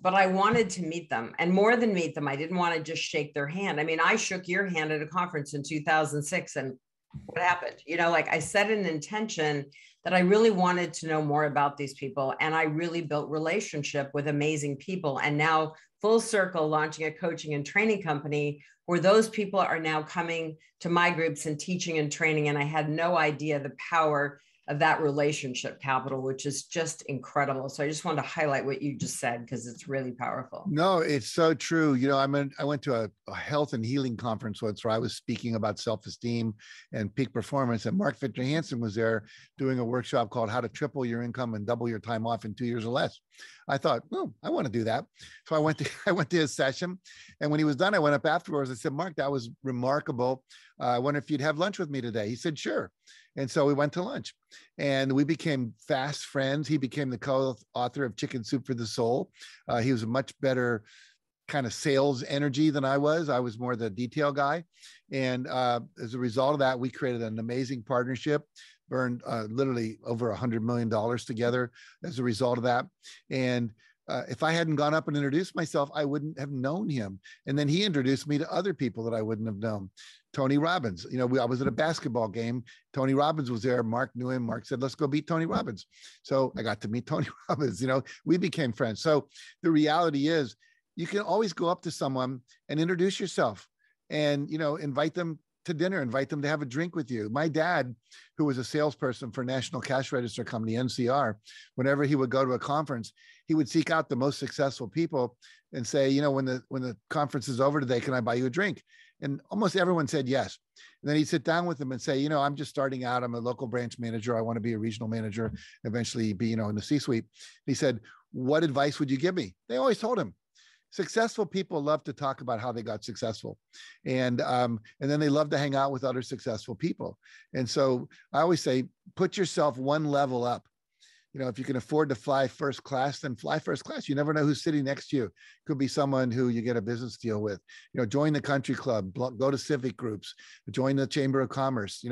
but I wanted to meet them. And more than meet them, I didn't want to just shake their hand. I mean, I shook your hand at a conference in 2006, and what happened? I set an intention that I really wanted to know more about these people. And I really built relationship with amazing people. And now full circle, launching a coaching and training company where those people are now coming to my groups and teaching and training. And I had no idea the power of that relationship capital, which is just incredible. So I just wanted to highlight what you just said because it's really powerful. No, it's so true. I went to a health and healing conference once where I was speaking about self-esteem and peak performance, and Mark Victor Hansen was there doing a workshop called How to Triple Your Income and Double Your Time Off in 2 years or less. I thought, oh, I want to do that. So I went to his session, and when he was done, I went up afterwards. I said, Mark, that was remarkable. I wonder if you'd have lunch with me today. He said, sure. And so we went to lunch, and we became fast friends. He became the co-author of Chicken Soup for the Soul. He was a much better kind of sales energy than I was. I was more the detail guy. And as a result of that, we created an amazing partnership, burned literally over $100 million together as a result of that. And if I hadn't gone up and introduced myself, I wouldn't have known him. And then he introduced me to other people that I wouldn't have known. Tony Robbins, I was at a basketball game. Tony Robbins was there. Mark knew him. Mark said, let's go beat Tony Robbins. So I got to meet Tony Robbins. We became friends. So the reality is you can always go up to someone and introduce yourself and, invite them to dinner, invite them to have a drink with you. My dad, who was a salesperson for National Cash Register Company, NCR, whenever he would go to a conference, he would seek out the most successful people and say, when the conference is over today, can I buy you a drink? And almost everyone said yes. And then he'd sit down with them and say, I'm just starting out. I'm a local branch manager. I want to be a regional manager, eventually be, in the C-suite. He said, what advice would you give me? They always told him, successful people love to talk about how they got successful. And then they love to hang out with other successful people. And so I always say, put yourself one level up. If you can afford to fly first class, then fly first class. You never know who's sitting next to you. Could be someone who you get a business deal with. Join the country club, go to civic groups, join the Chamber of Commerce.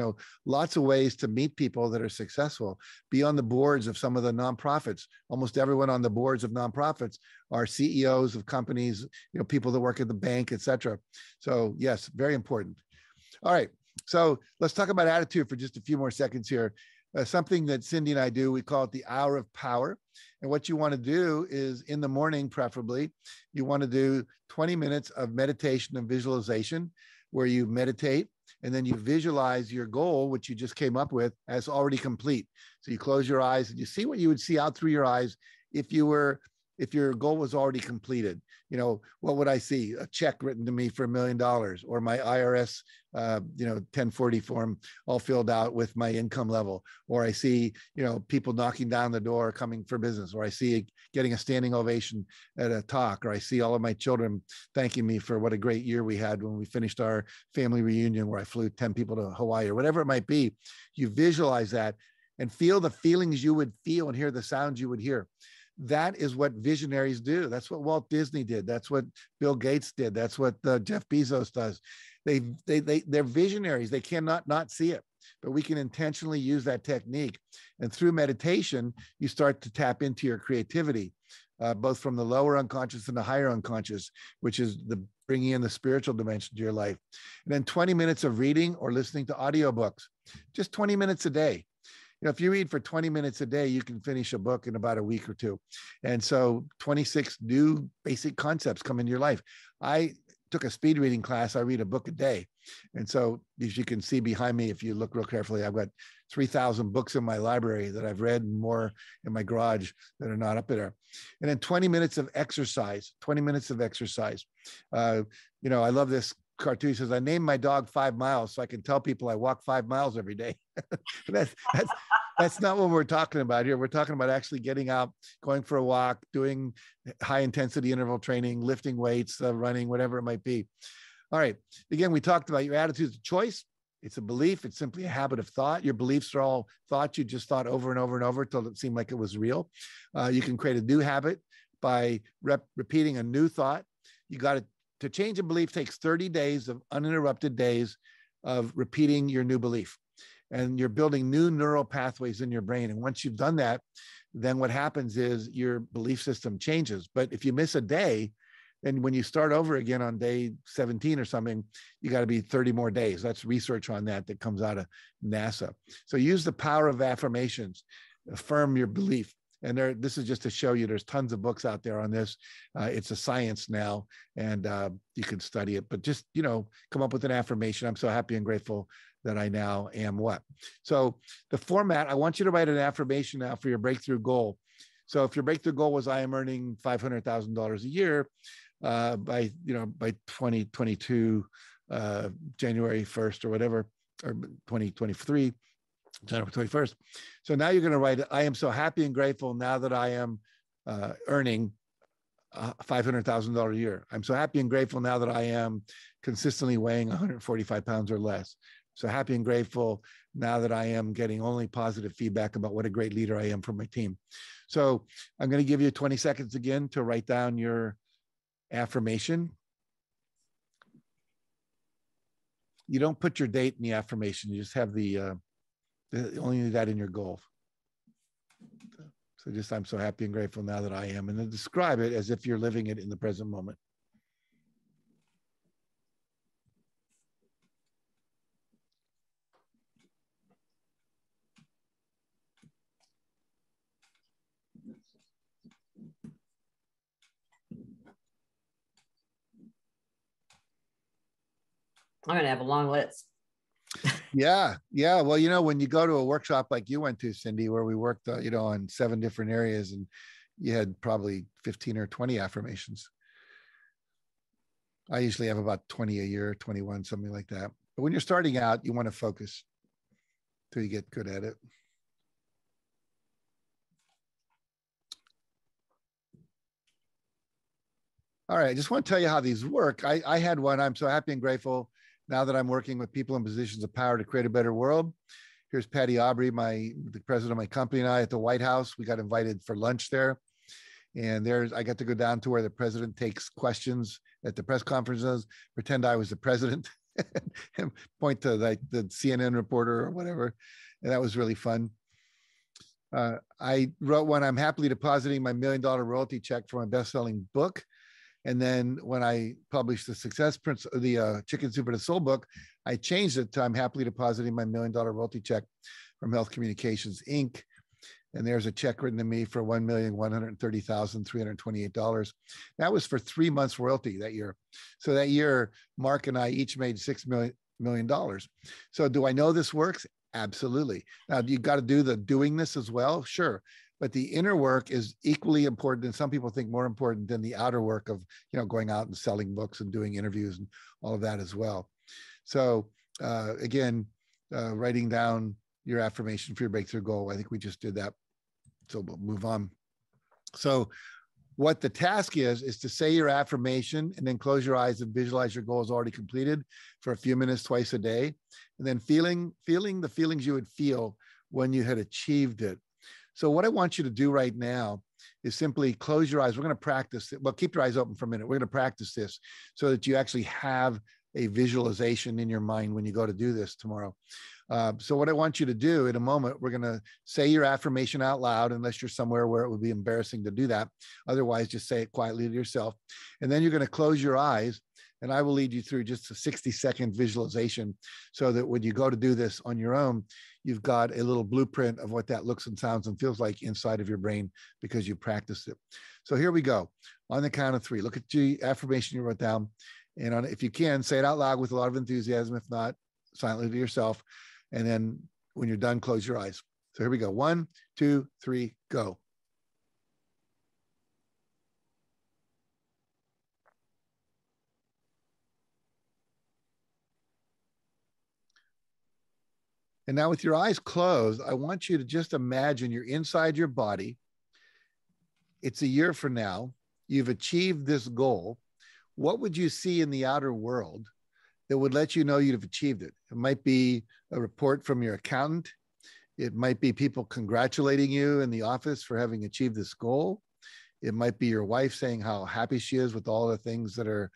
Lots of ways to meet people that are successful. Be on the boards of some of the nonprofits. Almost everyone on the boards of nonprofits are CEOs of companies, people that work at the bank, et cetera. So yes, very important. All right. So let's talk about attitude for just a few more seconds here. Something that Cindy and I do, we call it the hour of power. And what you want to do is in the morning, preferably, you want to do 20 minutes of meditation and visualization where you meditate and then you visualize your goal, which you just came up with, as already complete. So you close your eyes and you see what you would see out through your eyes if your goal was already completed. What would I see? A check written to me for $1 million, or my IRS, 1040 form all filled out with my income level, or I see, people knocking down the door coming for business, or I see getting a standing ovation at a talk, or I see all of my children thanking me for what a great year we had when we finished our family reunion where I flew 10 people to Hawaii, or whatever it might be. You visualize that and feel the feelings you would feel and hear the sounds you would hear. That is what visionaries do. That's what Walt Disney did. That's what Bill Gates did. That's what Jeff Bezos does. They're visionaries. They cannot not see it, but we can intentionally use that technique. And through meditation, you start to tap into your creativity, both from the lower unconscious and the higher unconscious, which is the bringing in the spiritual dimension to your life. And then 20 minutes of reading or listening to audiobooks, just 20 minutes a day. If you read for 20 minutes a day, you can finish a book in about a week or two. And so 26 new basic concepts come into your life. I took a speed reading class. I read a book a day. And so as you can see behind me, if you look real carefully, I've got 3,000 books in my library that I've read, and more in my garage that are not up there. And then 20 minutes of exercise, 20 minutes of exercise. I love this cartoon. He says, I named my dog 5 miles so I can tell people I walk 5 miles every day. That's not what we're talking about here. We're talking about actually getting out, going for a walk, doing high intensity interval training, lifting weights, running, whatever it might be. All right. Again, we talked about your attitude is a choice. It's a belief. It's simply a habit of thought. Your beliefs are all thoughts you just thought over and over and over until it seemed like it was real. You can create a new habit by repeating a new thought. To change a belief takes 30 days of uninterrupted days of repeating your new belief. And you're building new neural pathways in your brain. And once you've done that, then what happens is your belief system changes. But if you miss a day, then when you start over again on day 17 or something, you got to be 30 more days. That's research on that comes out of NASA. So use the power of affirmations, affirm your belief. And this is just to show you there's tons of books out there on this. It's a science now, and you can study it. But just, come up with an affirmation. I'm so happy and grateful that I now am what. So the format, I want you to write an affirmation now for your breakthrough goal. So if your breakthrough goal was I am earning $500,000 a year by 2022 January 1st or whatever, or 2023 January 21st. So now you're going to write, I am so happy and grateful now that I am earning $500,000 a year. I'm so happy and grateful now that I am consistently weighing 145 pounds or less. So happy and grateful now that I am getting only positive feedback about what a great leader I am for my team. So I'm going to give you 20 seconds again to write down your affirmation. You don't put your date in the affirmation. You just have the only that in your goal. So just, I'm so happy and grateful now that I am, and then describe it as if you're living it in the present moment. I'm going to have a long list. Yeah. Well, when you go to a workshop like you went to, Cindy, where we worked, on 7 different areas, and you had probably 15 or 20 affirmations. I usually have about 20 a year, 21, something like that. But when you're starting out, you want to focus till you get good at it. All right. I just want to tell you how these work. I had one. I'm so happy and grateful now that I'm working with people in positions of power to create a better world. Here's Patty Aubrey, the president of my company, and I at the White House. We got invited for lunch there. And I got to go down to where the president takes questions at the press conferences, pretend I was the president, and point to like the CNN reporter or whatever. And that was really fun. I wrote one, I'm happily depositing my $1 million royalty check for my best-selling book. And then when I published the Chicken Soup for the Soul book, I changed it to I'm happily depositing my $1 million royalty check from Health Communications, Inc. And there's a check written to me for $1,130,328. That was for 3 months royalty that year. So that year, Mark and I each made $6 million. So do I know this works? Absolutely. Now, you got to do the doing this as well. Sure. But the inner work is equally important, and some people think more important than the outer work of, going out and selling books and doing interviews and all of that as well. So again, writing down your affirmation for your breakthrough goal. I think we just did that. So we'll move on. So what the task is to say your affirmation and then close your eyes and visualize your goal is already completed for a few minutes twice a day. And then feeling the feelings you would feel when you had achieved it. So what I want you to do right now is simply close your eyes. We're going to practice it. Well, keep your eyes open for a minute. We're going to practice this so that you actually have a visualization in your mind when you go to do this tomorrow. So what I want you to do in a moment, we're going to say your affirmation out loud, unless you're somewhere where it would be embarrassing to do that. Otherwise, just say it quietly to yourself. And then you're going to close your eyes, and I will lead you through just a 60-second visualization so that when you go to do this on your own, you've got a little blueprint of what that looks and sounds and feels like inside of your brain because you practiced it. So here we go. On the count of 3, look at the affirmation you wrote down. And if you can, say it out loud with a lot of enthusiasm. If not, silently to yourself. And then when you're done, close your eyes. So here we go. 1, 2, 3, go. And now with your eyes closed, I want you to just imagine you're inside your body. It's a year from now. You've achieved this goal. What would you see in the outer world that would let you know you'd have achieved it? It might be a report from your accountant. It might be people congratulating you in the office for having achieved this goal. It might be your wife saying how happy she is with all the things that are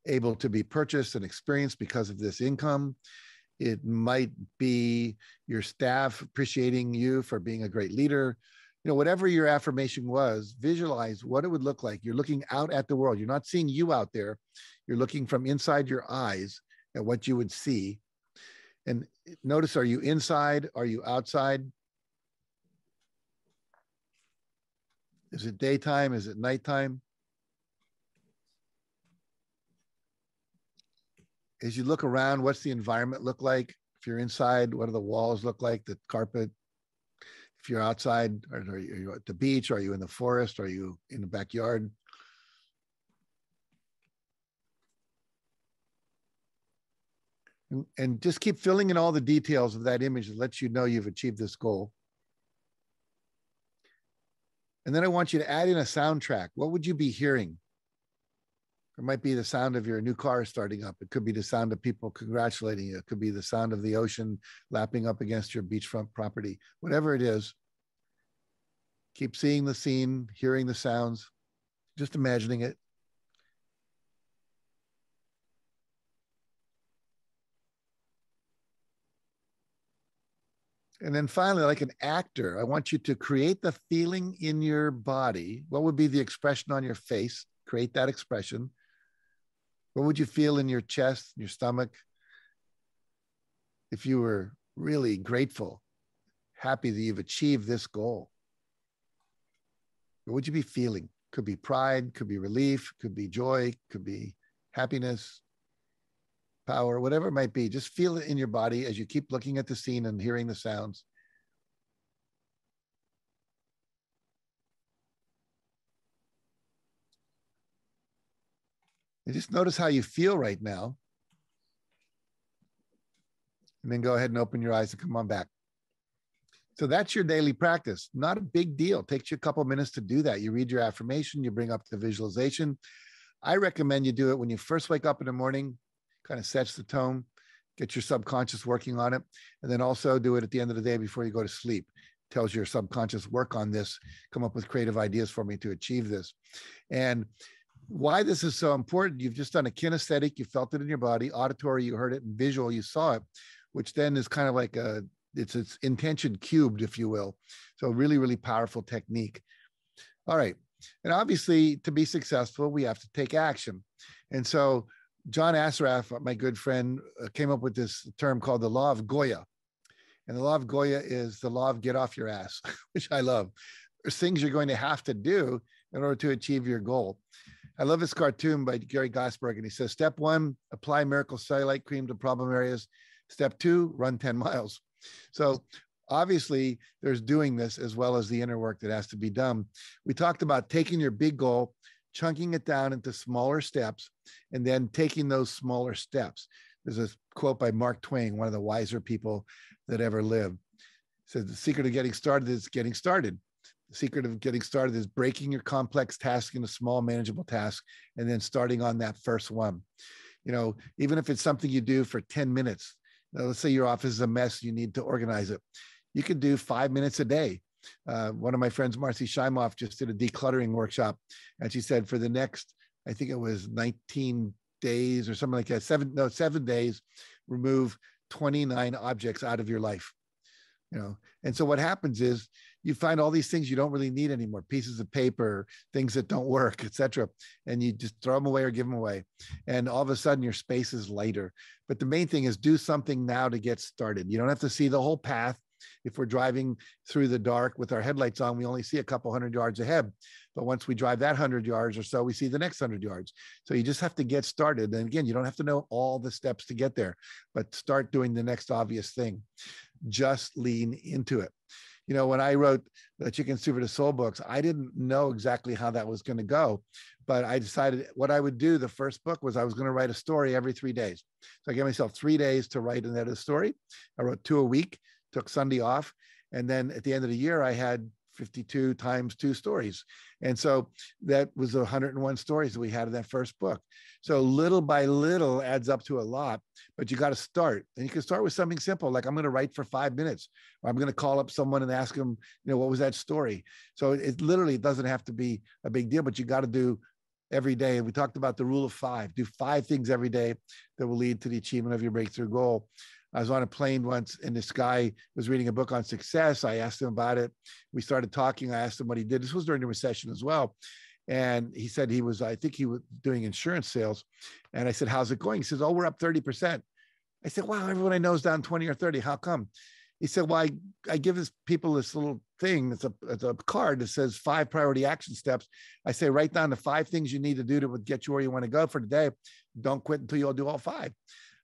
able to be purchased and experienced because of this income. It might be your staff appreciating you for being a great leader. Whatever your affirmation was, visualize what it would look like. You're looking out at the world. You're not seeing you out there. You're looking from inside your eyes at what you would see. And notice, are you inside? Are you outside? Is it daytime? Is it nighttime? As you look around, what's the environment look like? If you're inside, what do the walls look like? The carpet? If you're outside, are you at the beach? Are you in the forest? Are you in the backyard? And just keep filling in all the details of that image that lets you know you've achieved this goal. And then I want you to add in a soundtrack. What would you be hearing? It might be the sound of your new car starting up. It could be the sound of people congratulating you. It could be the sound of the ocean lapping up against your beachfront property. Whatever it is, keep seeing the scene, hearing the sounds, just imagining it. And then finally, like an actor, I want you to create the feeling in your body. What would be the expression on your face? Create that expression. What would you feel in your chest, your stomach, if you were really grateful, happy that you've achieved this goal? What would you be feeling? Could be pride, could be relief, could be joy, could be happiness, power, whatever it might be. Just feel it in your body as you keep looking at the scene and hearing the sounds. And just notice how you feel right now. And then go ahead and open your eyes and come on back. So that's your daily practice. Not a big deal. It takes you a couple of minutes to do that. You read your affirmation, you bring up the visualization. I recommend you do it when you first wake up in the morning, kind of sets the tone, get your subconscious working on it. And then also do it at the end of the day before you go to sleep. Tells your subconscious, work on this, come up with creative ideas for me to achieve this. And why this is so important, you've just done a kinesthetic, you felt it in your body, auditory, you heard it, and visual, you saw it, which then is kind of like it's intention cubed, if you will. So really, really powerful technique. All right. And obviously, to be successful, we have to take action. And so John Assaraf, my good friend, came up with this term called the law of Goya. And the law of Goya is the law of get off your ass, which I love. There's things you're going to have to do in order to achieve your goal. I love this cartoon by Gary Glassberg, and he says, step 1, apply miracle cellulite cream to problem areas. Step 2, run 10 miles. So obviously there's doing this as well as the inner work that has to be done. We talked about taking your big goal, chunking it down into smaller steps, and then taking those smaller steps. There's a quote by Mark Twain, one of the wiser people that ever lived. It says, the secret of getting started is getting started. The secret of getting started is breaking your complex task into small, manageable tasks, and then starting on that first one. You know, even if it's something you do for 10 minutes, now, let's say your office is a mess, you need to organize it. You could do 5 minutes a day. One of my friends, Marcy Scheimoff, just did a decluttering workshop. And she said for the next, I think it was 19 days or something like that, 7 days, remove 29 objects out of your life. You know, and so what happens is you find all these things you don't really need anymore, pieces of paper, things that don't work, etc. And you just throw them away or give them away. And all of a sudden your space is lighter. But the main thing is do something now to get started. You don't have to see the whole path. If we're driving through the dark with our headlights on, we only see a couple hundred yards ahead. But once we drive that 100 yards or so, we see the next 100 yards. So you just have to get started. And again, you don't have to know all the steps to get there, but start doing the next obvious thing. Just lean into it. You know, when I wrote the Chicken Soup for the Soul books, I didn't know exactly how that was going to go, but I decided what I would do. The first book was I was going to write a story every 3 days. So I gave myself 3 days to write and edit a story. I wrote 2 a week, took Sunday off. And then at the end of the year, I had 52 times 2 stories. And so that was 101 stories that we had in that first book. So little by little adds up to a lot, but you got to start. And you can start with something simple, like I'm going to write for 5 minutes, or I'm going to call up someone and ask them, you know, what was that story? So it literally doesn't have to be a big deal, but you got to do every day. And we talked about the rule of 5. Do 5 things every day that will lead to the achievement of your breakthrough goal. I was on a plane once and this guy was reading a book on success. I asked him about it. We started talking. I asked him what he did. This was during the recession as well. And he said I think he was doing insurance sales. And I said, how's it going? He says, oh, we're up 30%. I said, wow, everyone I know is down 20 or 30. How come? He said, well, I give people this little thing. It's a card that says 5 priority action steps. I say, write down the 5 things you need to do to get you where you want to go for today. Don't quit until you all do all 5.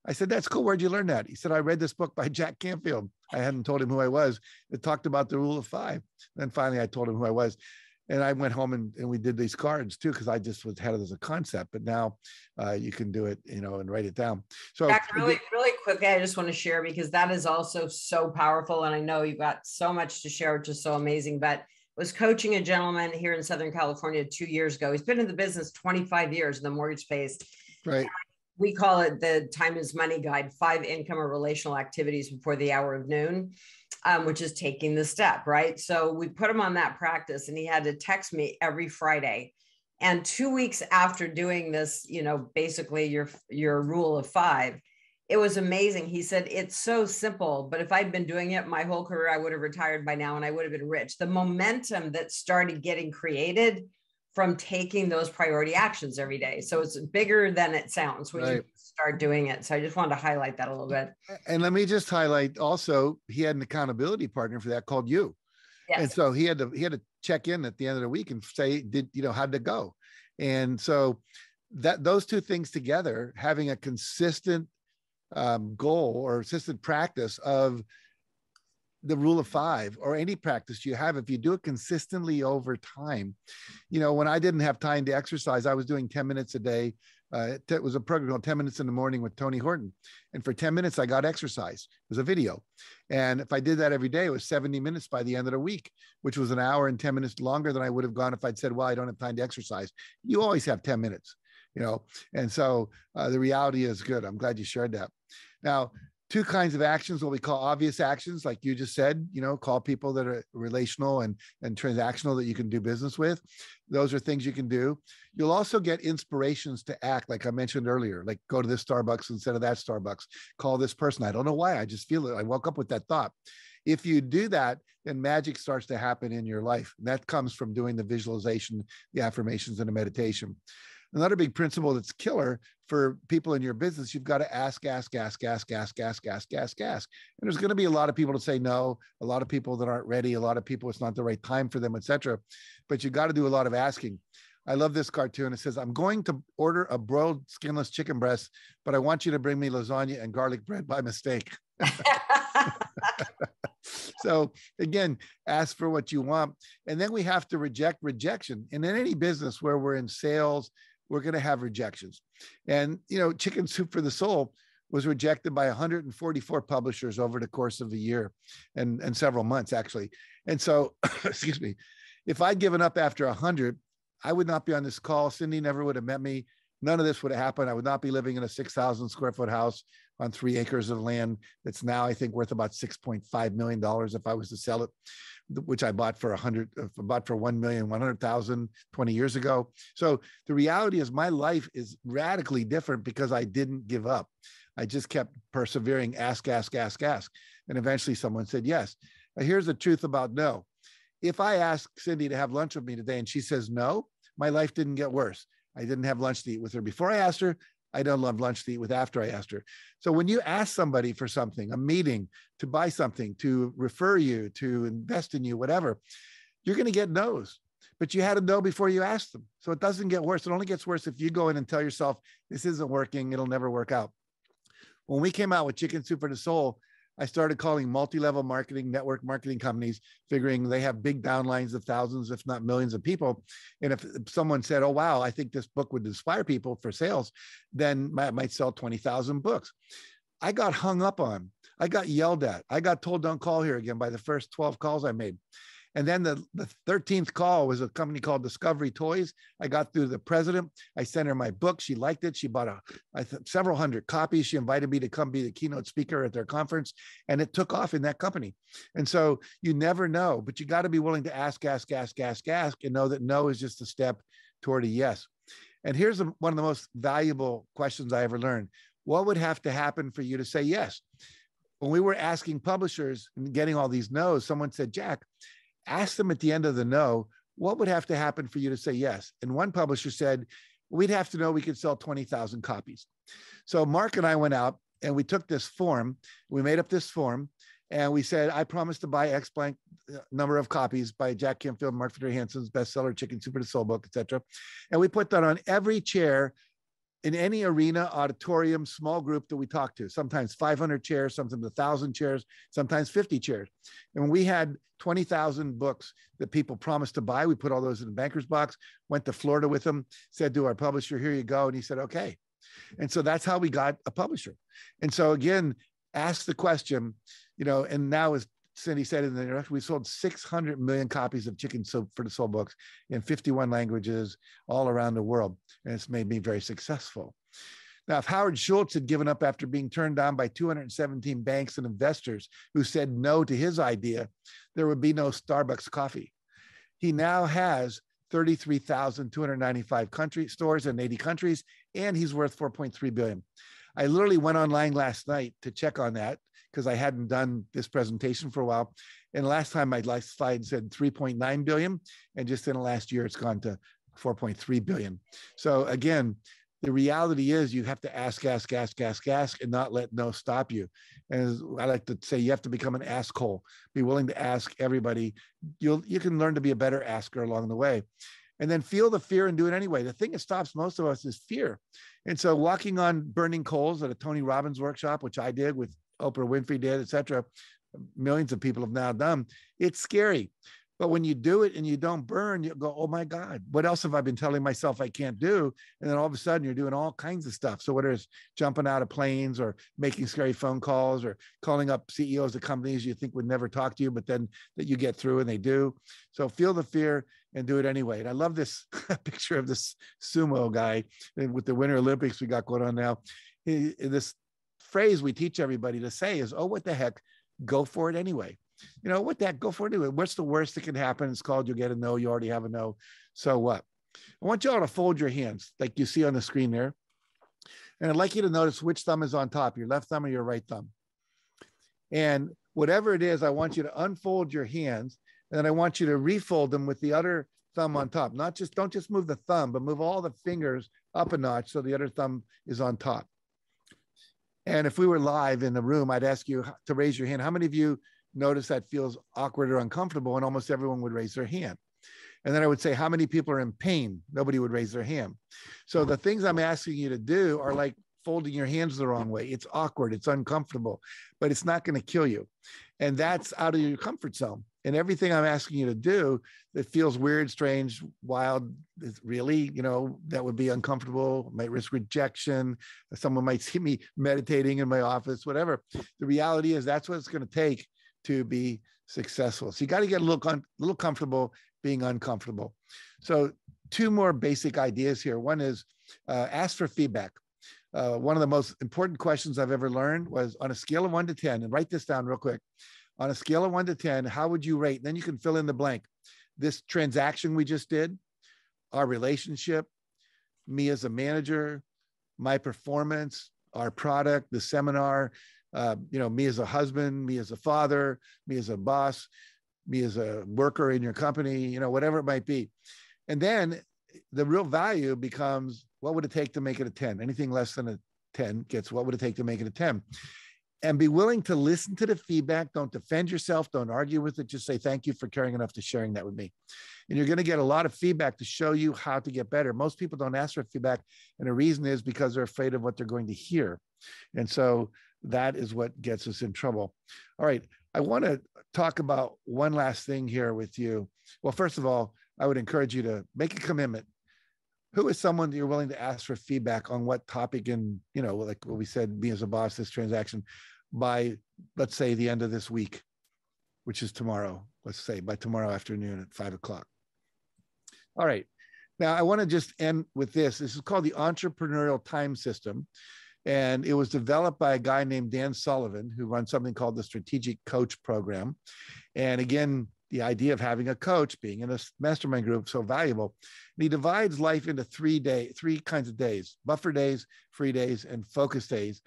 I said, that's cool. Where'd you learn that? He said, I read this book by Jack Canfield. I hadn't told him who I was. It talked about the rule of 5. Then finally I told him who I was. And I went home and we did these cards too, because I just had it as a concept. But now you can do it, and write it down. So Jack, really quickly, I just want to share, because that is also so powerful. And I know you've got so much to share, which is so amazing. But was coaching a gentleman here in Southern California 2 years ago. He's been in the business 25 years in the mortgage space. Right. We call it the Time is Money Guide, 5 income or relational activities before the hour of noon, which is taking the step, right? So we put him on that practice, and he had to text me every Friday. And 2 weeks after doing this, basically your rule of 5, it was amazing. He said, it's so simple, but if I'd been doing it my whole career, I would have retired by now and I would have been rich. The momentum that started getting created from taking those priority actions every day. So it's bigger than it sounds when you start doing it. So I just wanted to highlight that a little bit. And let me just highlight also, he had an accountability partner for that called you. Yes. And so he had to check in at the end of the week and say, how'd it go? And so those two things together, having a consistent goal or consistent practice of the rule of 5, or any practice you have, if you do it consistently over time. When I didn't have time to exercise, I was doing 10 minutes a day. It was a program called 10 Minutes in the Morning with Tony Horton. And for 10 minutes, I got exercise. It was a video. And if I did that every day, it was 70 minutes by the end of the week, which was an hour and 10 minutes longer than I would have gone if I'd said, well, I don't have time to exercise. You always have 10 minutes, And so the reality is good. I'm glad you shared that. Now, 2 kinds of actions, what we call obvious actions, like you just said, call people that are relational and transactional that you can do business with. Those are things you can do. You'll also get inspirations to act, like I mentioned earlier, like go to this Starbucks instead of that Starbucks, call this person. I don't know why, I just feel it. I woke up with that thought. If you do that, then magic starts to happen in your life. And that comes from doing the visualization, the affirmations, and the meditation. Another big principle that's killer for people in your business, you've got to ask. And there's going to be a lot of people to say no, a lot of people that aren't ready, a lot of people, it's not the right time for them, etc. But you got to do a lot of asking. I love this cartoon. It says, I'm going to order a broiled skinless chicken breast, but I want you to bring me lasagna and garlic bread by mistake. So again, ask for what you want. And then we have to reject rejection. And in any business where we're in sales, we're going to have rejections. And, Chicken Soup for the Soul was rejected by 144 publishers over the course of a year and several months, actually. And so, excuse me, if I'd given up after 100, I would not be on this call. Cindy never would have met me. None of this would have happened. I would not be living in a 6,000 square foot house on 3 acres of land that's now, I think, worth about $6.5 million if I was to sell it, which I bought for $1,100,000 20 years ago. So the reality is my life is radically different because I didn't give up. I just kept persevering, ask. And eventually someone said yes. Now, here's the truth about no. If I ask Cindy to have lunch with me today and she says no, my life didn't get worse. I didn't have lunch to eat with her before I asked her. I don't have lunch to eat with after I asked her. So when you ask somebody for something, a meeting, to buy something, to refer you, to invest in you, whatever, you're going to get no's. But you had to know before you asked them. So it doesn't get worse. It only gets worse if you go in and tell yourself, this isn't working. It'll never work out. When we came out with Chicken Soup for the Soul, I started calling multi-level marketing, network marketing companies, figuring they have big downlines of thousands, if not millions of people. And if someone said, oh, wow, I think this book would inspire people for sales, then I might sell 20,000 books. I got hung up on. I got yelled at. I got told, don't call here again by the first 12 calls I made. And then the 13th call was a company called Discovery Toys. I got through the president. I sent her my book. She liked it. She bought several hundred copies. She invited me to come be the keynote speaker at their conference. And it took off in that company. And so you never know, but you got to be willing to ask, and know that no is just a step toward a yes. And here's one of the most valuable questions I ever learned. What would have to happen for you to say yes? When we were asking publishers and getting all these no's, someone said, Jack, ask them at the end of the no, what would have to happen for you to say yes? And one publisher said, we'd have to know we could sell 20,000 copies. So Mark and I went out and we took this form, we made up this form, and we said, I promise to buy X blank number of copies by Jack Canfield, Mark Hansen's bestseller, Chicken Soup for the Soul book, etc. And we put that on every chair in any arena, auditorium, small group that we talk to, sometimes 500 chairs, sometimes 1,000 chairs, sometimes 50 chairs. And when we had 20,000 books that people promised to buy, we put all those in the banker's box, went to Florida with them, said to our publisher, here you go. And he said, okay. And so that's how we got a publisher. And so again, ask the question, and now as Cindy said in the introduction, we sold 600 million copies of Chicken Soup for the Soul books in 51 languages all around the world. And it's made me very successful. Now, if Howard Schultz had given up after being turned down by 217 banks and investors who said no to his idea, there would be no Starbucks coffee. He now has 33,295 stores in 80 countries, and he's worth 4.3 billion. I literally went online last night to check on that because I hadn't done this presentation for a while. And last time my last slide said 3.9 billion. And just in the last year, it's gone to 4.3 billion. So again, the reality is you have to ask, and not let no stop you. And as I like to say, you have to become an asshole. Be willing to ask everybody. You can learn to be a better asker along the way. And then feel the fear and do it anyway. The thing that stops most of us is fear. And so walking on burning coals at a Tony Robbins workshop, which I did with Oprah Winfrey did, et cetera, millions of people have now done. It's scary. But when you do it and you don't burn, you go, oh my God, what else have I been telling myself I can't do? And then all of a sudden you're doing all kinds of stuff. So whether it's jumping out of planes or making scary phone calls or calling up CEOs of companies you think would never talk to you, but then that you get through and they do. So feel the fear and do it anyway. And I love this picture of this sumo guy with the Winter Olympics we got going on now. This phrase we teach everybody to say is, oh, what the heck, go for it anyway. What the heck, go for it anyway. What's the worst that can happen? It's called you'll get a no. You already have a no. So what? I want you all to fold your hands like you see on the screen there. And I'd like you to notice which thumb is on top, your left thumb or your right thumb. And whatever it is, I want you to unfold your hands. And then I want you to refold them with the other thumb on top. Don't just move the thumb, but move all the fingers up a notch so the other thumb is on top. And if we were live in the room, I'd ask you to raise your hand. How many of you notice that feels awkward or uncomfortable? And almost everyone would raise their hand. And then I would say, how many people are in pain? Nobody would raise their hand. So the things I'm asking you to do are like folding your hands the wrong way. It's awkward, it's uncomfortable, but it's not going to kill you. And that's out of your comfort zone. And everything I'm asking you to do that feels weird, strange, wild, is really, that would be uncomfortable, might risk rejection. Someone might see me meditating in my office, whatever. The reality is that's what it's going to take to be successful. So you got to get a little comfortable being uncomfortable. So 2 more basic ideas here. One is ask for feedback. One of the most important questions I've ever learned was on a scale of 1 to 10, and write this down real quick. On a scale of 1 to 10, how would you rate? Then you can fill in the blank. This transaction we just did, our relationship, me as a manager, my performance, our product, the seminar, me as a husband, me as a father, me as a boss, me as a worker in your company, whatever it might be. And then the real value becomes, what would it take to make it a 10? Anything less than a 10 gets, what would it take to make it a 10? And be willing to listen to the feedback. Don't defend yourself. Don't argue with it. Just say, thank you for caring enough to sharing that with me. And you're going to get a lot of feedback to show you how to get better. Most people don't ask for feedback. And the reason is because they're afraid of what they're going to hear. And so that is what gets us in trouble. All right. I want to talk about one last thing here with you. Well, first of all, I would encourage you to make a commitment. Who is someone that you're willing to ask for feedback on what topic in, like what we said, me as a boss, this transaction, by, let's say, the end of this week, which is tomorrow, let's say by tomorrow afternoon at 5 o'clock. All right. Now, I want to just end with this. This is called the Entrepreneurial Time System. And it was developed by a guy named Dan Sullivan, who runs something called the Strategic Coach Program. And again, the idea of having a coach, being in a mastermind group, so valuable. And he divides life into 3 kinds of days: buffer days, free days, and focus days.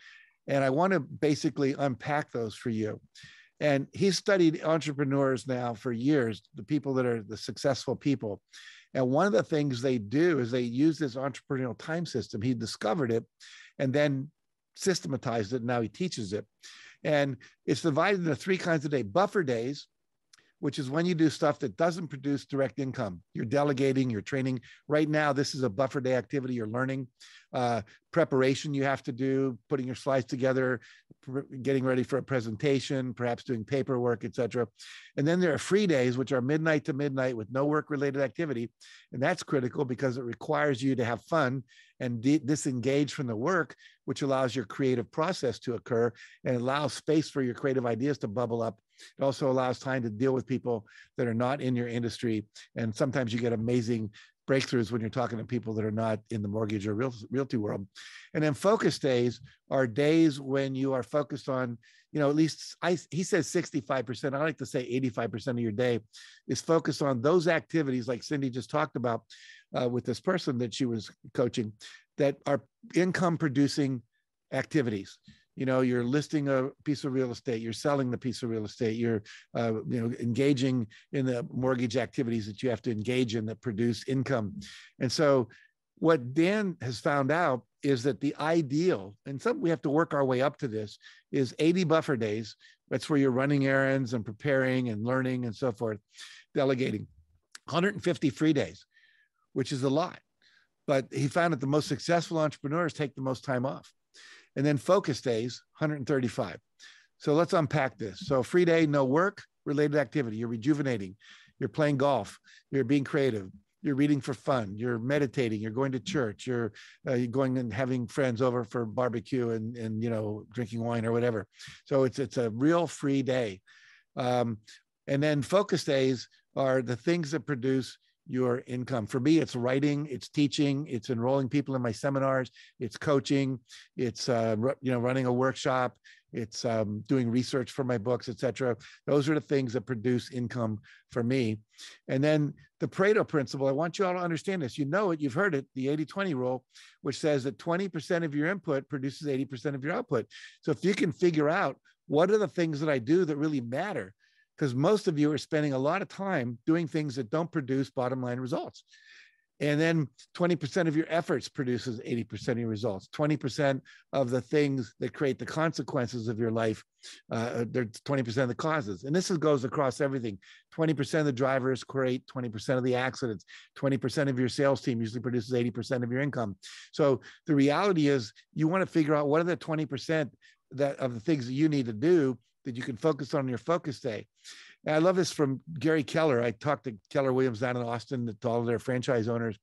And I want to basically unpack those for you. And he's studied entrepreneurs now for years, the people that are the successful people. And one of the things they do is they use this entrepreneurial time system. He discovered it and then systematized it. And now he teaches it. And it's divided into 3 kinds of days: buffer days, which is when you do stuff that doesn't produce direct income. You're delegating, you're training. Right now, this is a buffer day activity, you're learning. preparation you have to do, putting your slides together, getting ready for a presentation, perhaps doing paperwork, etc. And then there are free days, which are midnight to midnight with no work-related activity. And that's critical because it requires you to have fun and disengage from the work, which allows your creative process to occur and allows space for your creative ideas to bubble up. It also allows time to deal with people that are not in your industry. And sometimes you get amazing breakthroughs when you're talking to people that are not in the mortgage or realty world. And then focus days are days when you are focused on, at least he says 65%. I like to say 85% of your day is focused on those activities like Cindy just talked about with this person that she was coaching that are income producing activities. You're listing a piece of real estate, you're selling the piece of real estate, you're engaging in the mortgage activities that you have to engage in that produce income. And so what Dan has found out is that the ideal, and we have to work our way up to this, is 80 buffer days. That's where you're running errands and preparing and learning and so forth, delegating. 150 free days, which is a lot. But he found that the most successful entrepreneurs take the most time off. And then focus days, 135. So let's unpack this. So free day, no work related activity. You're rejuvenating. You're playing golf. You're being creative. You're reading for fun. You're meditating. You're going to church. You're going and having friends over for barbecue and drinking wine or whatever. So it's a real free day. And then focus days are the things that produce your income. For me, it's writing, it's teaching, it's enrolling people in my seminars, it's coaching, it's running a workshop, it's doing research for my books, etc. Those are the things that produce income for me. And then the Pareto principle, I want you all to understand this. You know it, you've heard it, the 80-20 rule, which says that 20% of your input produces 80% of your output. So if you can figure out what are the things that I do that really matter, because most of you are spending a lot of time doing things that don't produce bottom line results. And then 20% of your efforts produces 80% of your results. 20% of the things that create the consequences of your life, they're 20% of the causes. And this goes across everything. 20% of the drivers create 20% of the accidents. 20% of your sales team usually produces 80% of your income. So the reality is you want to figure out what are the 20% of the things that you need to do that you can focus on your focus day. And I love this from Gary Keller. I talked to Keller Williams down in Austin, to all of their franchise owners.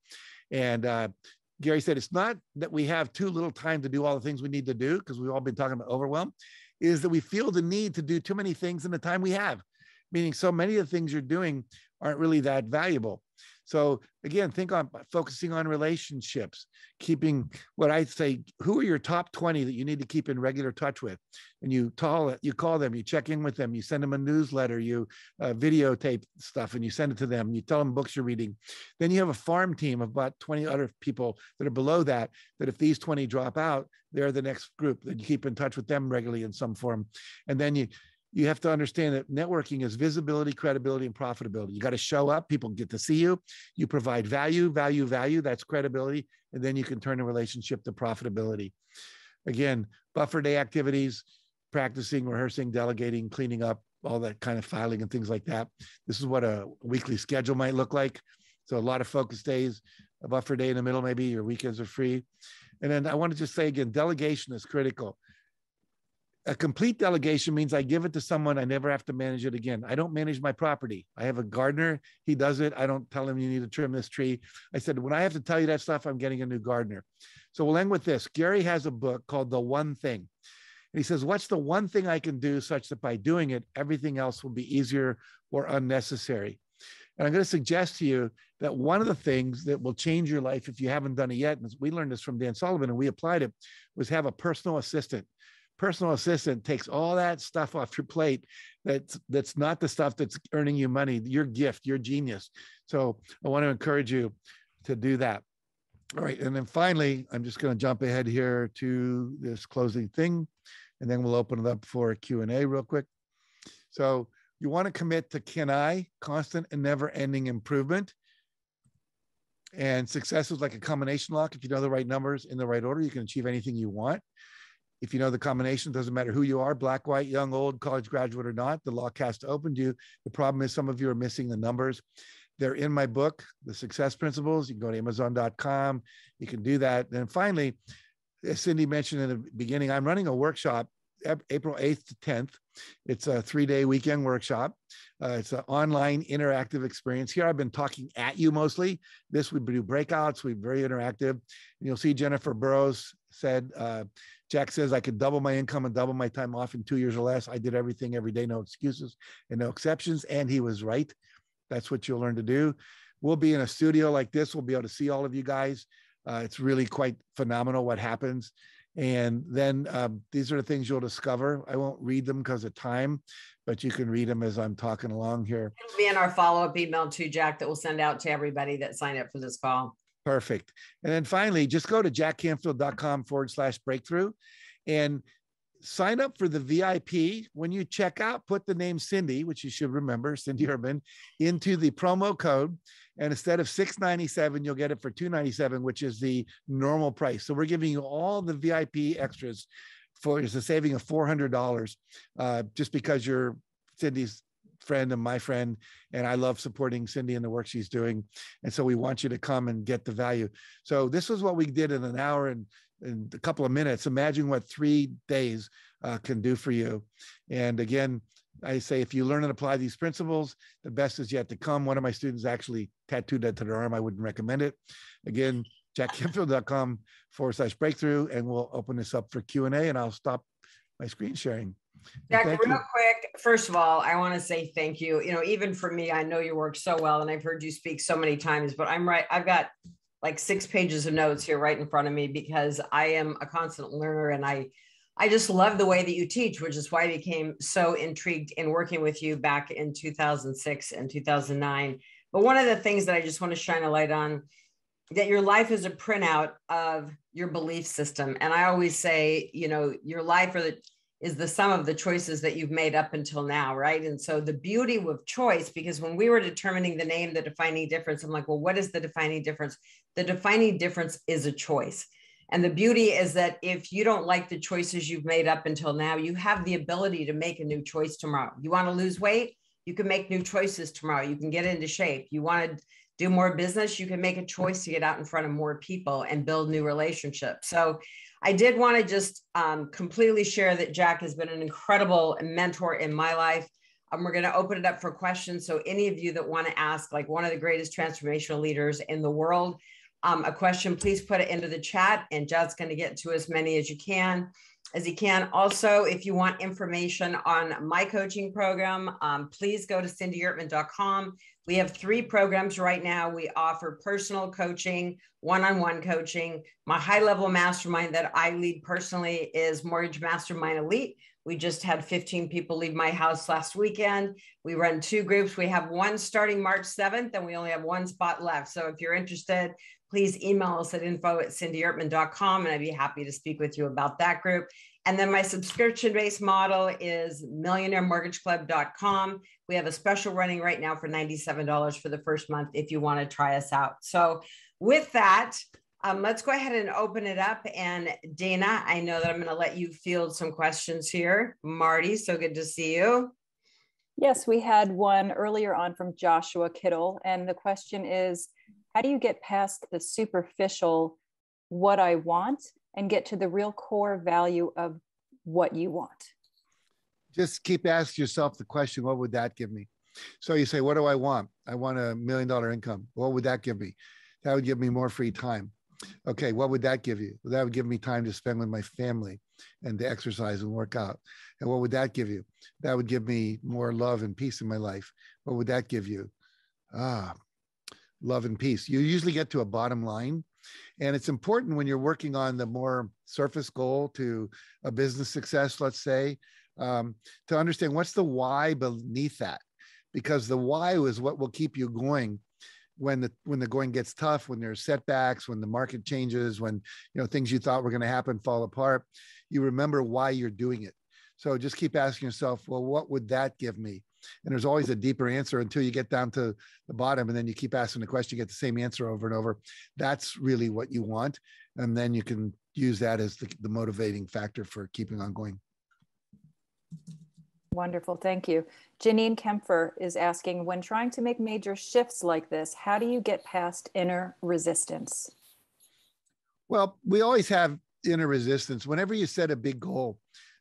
And Gary said, it's not that we have too little time to do all the things we need to do, because we've all been talking about overwhelm, is that we feel the need to do too many things in the time we have, meaning so many of the things you're doing aren't really that valuable. So again, think on focusing on relationships, keeping what I say, who are your top 20 that you need to keep in regular touch with? And you call them, you check in with them, you send them a newsletter, you videotape stuff and you send it to them, you tell them books you're reading. Then you have a farm team of about 20 other people that are below that if these 20 drop out, they're the next group that you keep in touch with them regularly in some form. And then you have to understand that networking is visibility, credibility, and profitability. You got to show up. People get to see you. You provide value. That's credibility. And then you can turn a relationship to profitability. Again, buffer day activities, practicing, rehearsing, delegating, cleaning up, all that kind of filing and things like that. This is what a weekly schedule might look like. So a lot of focus days, a buffer day in the middle, maybe your weekends are free. And then I want to just say again, delegation is critical. A complete delegation means I give it to someone. I never have to manage it again. I don't manage my property. I have a gardener. He does it. I don't tell him you need to trim this tree. I said, when I have to tell you that stuff, I'm getting a new gardener. So we'll end with this. Gary has a book called The One Thing. And he says, what's the one thing I can do such that by doing it, everything else will be easier or unnecessary? And I'm going to suggest to you that one of the things that will change your life if you haven't done it yet, and we learned this from Dan Sullivan and we applied it, was have a personal assistant. Personal assistant takes all that stuff off your plate. That's not the stuff that's earning you money, your gift, your genius. So I want to encourage you to do that. All right. And then finally, I'm just going to jump ahead here to this closing thing, and then we'll open it up for Q&A real quick. So you want to commit to constant and never ending improvement. And success is like a combination lock. If you know the right numbers in the right order, you can achieve anything you want. If you know the combination, doesn't matter who you are, black, white, young, old, college graduate or not, the lock has to open to you. The problem is some of you are missing the numbers. They're in my book, The Success Principles. You can go to Amazon.com. You can do that. And finally, as Cindy mentioned in the beginning, I'm running a workshop April 8th to 10th. It's a 3-day weekend workshop. It's an online interactive experience. Here I've been talking at you mostly. This we do breakouts. We're very interactive. And you'll see Jennifer Burrows said, Jack says I could double my income and double my time off in 2 years or less. I did everything every day, no excuses and no exceptions. And he was right. That's what you'll learn to do. We'll be in a studio like this. We'll be able to see all of you guys. It's really quite phenomenal what happens. And then these are the things you'll discover. I won't read them because of time, but you can read them as I'm talking along here. It'll be in our follow-up email too, Jack, that we'll send out to everybody that signed up for this call. Perfect. And then finally, just go to jackcanfield.com/breakthrough and sign up for the VIP. When you check out, put the name Cindy, which you should remember, Cindy Ertman, into the promo code. And instead of $697, you'll get it for $297, which is the normal price. So we're giving you all the VIP extras for it's a saving of $400 just because you're Cindy's friend and my friend. And I love supporting Cindy and the work she's doing. And so we want you to come and get the value. So this is what we did in an hour and a couple of minutes. Imagine what 3 days can do for you. And again, I say, if you learn and apply these principles, the best is yet to come. One of my students actually tattooed that to their arm. I wouldn't recommend it. Again, jackcanfield.com/breakthrough, and we'll open this up for Q&A, and I'll stop my screen sharing. Jack, real quick, first of all, I want to say thank you. You know, even for me, I know you work so well, and I've heard you speak so many times, but I'm right. I've got like 6 pages of notes here right in front of me because I am a constant learner, and I just love the way that you teach, which is why I became so intrigued in working with you back in 2006 and 2009. But one of the things that I just want to shine a light on, that your life is a printout of your belief system. And I always say, you know, your life is the sum of the choices that you've made up until now, right? And so the beauty of choice, because when we were determining the name, the defining difference, I'm like, well, what is the defining difference? The defining difference is a choice. And the beauty is that if you don't like the choices you've made up until now, you have the ability to make a new choice tomorrow. You want to lose weight? You can make new choices tomorrow. You can get into shape. You want to do more business? You can make a choice to get out in front of more people and build new relationships. So I did want to just completely share that Jack has been an incredible mentor in my life. We're going to open it up for questions. So any of you that want to ask, like one of the greatest transformational leaders in the world, a question, please put it into the chat, and Jad's going to get to as many as he can. Also, if you want information on my coaching program, please go to cindyertman.com. We have 3 programs right now. We offer personal coaching, one-on-one coaching. My high-level mastermind that I lead personally is Mortgage Mastermind Elite. We just had 15 people leave my house last weekend. We run 2 groups. We have one starting March 7th, and we only have 1 spot left. So if you're interested, please email us at info@cindyertman.com, and I'd be happy to speak with you about that group. And then my subscription-based model is millionairemortgageclub.com. We have a special running right now for $97 for the first month if you want to try us out. So with that, let's go ahead and open it up. And Dana, I know that I'm going to let you field some questions here. Marty, so good to see you. Yes, we had one earlier on from Joshua Kittle. And the question is, how do you get past the superficial, what I want, and get to the real core value of what you want? Just keep asking yourself the question, what would that give me? So you say, what do I want? I want $1 million income. What would that give me? That would give me more free time. Okay, what would that give you? Well, that would give me time to spend with my family and to exercise and work out. And what would that give you? That would give me more love and peace in my life. What would that give you? Love and peace. You usually get to a bottom line. And it's important when you're working on the more surface goal to a business success, let's say, to understand what's the why beneath that, because the why is what will keep you going when the going gets tough, when there's setbacks, when the market changes, when things you thought were going to happen fall apart. You remember why you're doing it. So just keep asking yourself, well, what would that give me? And there's always a deeper answer until you get down to the bottom, and then you keep asking the question, you get the same answer over and over. That's really what you want. And then you can use that as the motivating factor for keeping on going. Wonderful, thank you. Janine Kempfer is asking, when trying to make major shifts like this, how do you get past inner resistance? Well, we always have inner resistance. Whenever you set a big goal,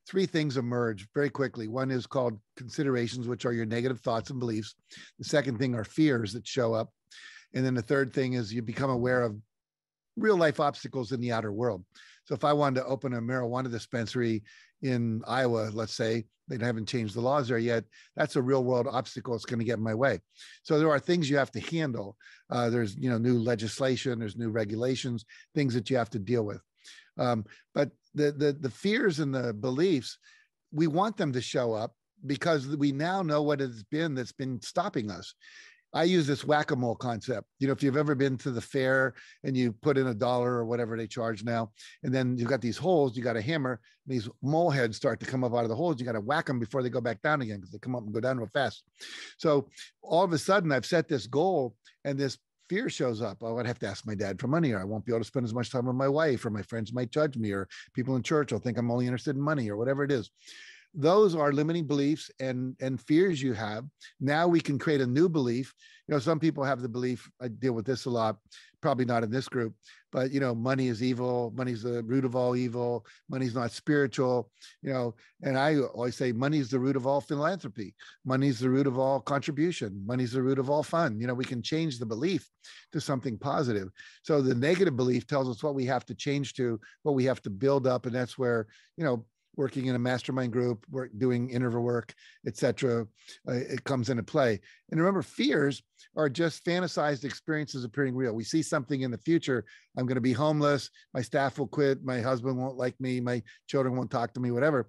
three things emerge very quickly. One is called considerations, which are your negative thoughts and beliefs. The second thing are fears that show up. And then the third thing is you become aware of real life obstacles in the outer world. So if I wanted to open a marijuana dispensary in Iowa, let's say, they haven't changed the laws there yet, that's a real world obstacle that's going to get in my way. So there are things you have to handle. There's new legislation, there's new regulations, things that you have to deal with. But the fears and the beliefs, we want them to show up because we now know what it's been that's been stopping us. I use this whack-a-mole concept. If you've ever been to the fair and you put in $1 or whatever they charge now, and then you've got these holes, you got a hammer, and these mole heads start to come up out of the holes. You got to whack them before they go back down again because they come up and go down real fast. So all of a sudden I've set this goal and this fear shows up. Oh, I'd have to ask my dad for money, or I won't be able to spend as much time with my wife, or my friends might judge me, or people in church will think I'm only interested in money, or whatever it is. Those are limiting beliefs and fears you have. Now we can create a new belief. Some people have the belief, I deal with this a lot, probably not in this group, but money is evil. Money's the root of all evil. Money's not spiritual, and I always say money's the root of all philanthropy. Money's the root of all contribution. Money's the root of all fun. We can change the belief to something positive. So the negative belief tells us what we have to change to, what we have to build up. And that's where, working in a mastermind group, doing interval work, etc., it comes into play. And remember, fears are just fantasized experiences appearing real. We see something in the future. I'm going to be homeless. My staff will quit. My husband won't like me. My children won't talk to me, whatever.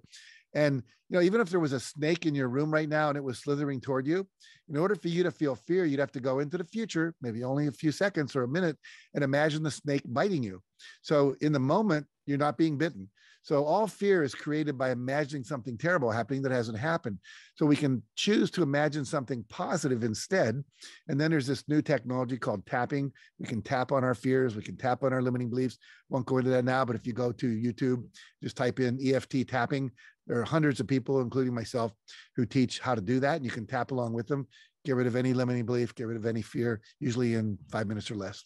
And, even if there was a snake in your room right now and it was slithering toward you, in order for you to feel fear, you'd have to go into the future, maybe only a few seconds or a minute, and imagine the snake biting you. So in the moment, you're not being bitten. So all fear is created by imagining something terrible happening that hasn't happened. So we can choose to imagine something positive instead. And then there's this new technology called tapping. We can tap on our fears. We can tap on our limiting beliefs. Won't go into that now, but if you go to YouTube, just type in EFT tapping. There are hundreds of people, including myself, who teach how to do that. And you can tap along with them, get rid of any limiting belief, get rid of any fear, usually in 5 minutes or less.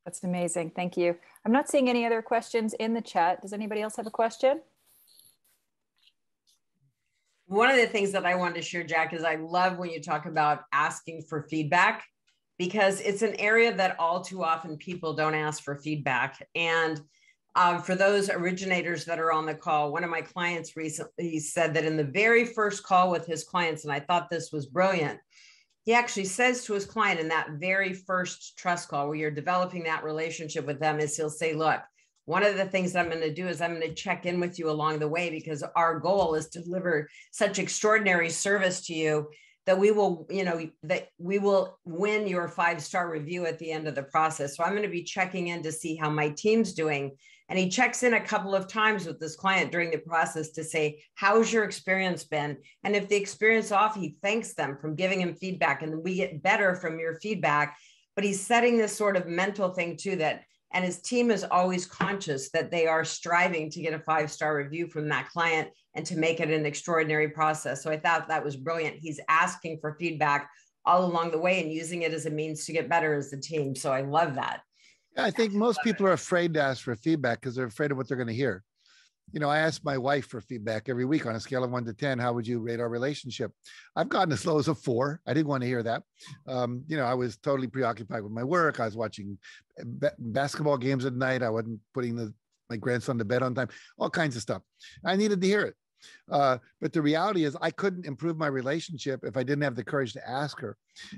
That's amazing. Thank you. I'm not seeing any other questions in the chat. Does anybody else have a question? One of the things that I wanted to share, Jack, is I love when you talk about asking for feedback, because it's an area that all too often people don't ask for feedback. And for those originators that are on the call, one of my clients recently said that in the very first call with his clients, and I thought this was brilliant, he actually says to his client in that very first trust call where you're developing that relationship with them, is he'll say, look, one of the things that I'm going to do is I'm going to check in with you along the way, because our goal is to deliver such extraordinary service to you that we will, that we will win your 5-star review at the end of the process. So I'm going to be checking in to see how my team's doing. And he checks in a couple of times with this client during the process to say, how's your experience been? And if the experience off, he thanks them from giving him feedback, and we get better from your feedback. But he's setting this sort of mental thing too, that, and his team is always conscious that they are striving to get a 5-star review from that client and to make it an extraordinary process. So I thought that was brilliant. He's asking for feedback all along the way and using it as a means to get better as a team. So I love that. I think most people are afraid to ask for feedback because they're afraid of what they're going to hear. I ask my wife for feedback every week on a scale of 1 to 10. How would you rate our relationship? I've gotten as low as a 4. I didn't want to hear that. I was totally preoccupied with my work. I was watching basketball games at night. I wasn't putting my grandson to bed on time, all kinds of stuff. I needed to hear it. But the reality is I couldn't improve my relationship if I didn't have the courage to ask her.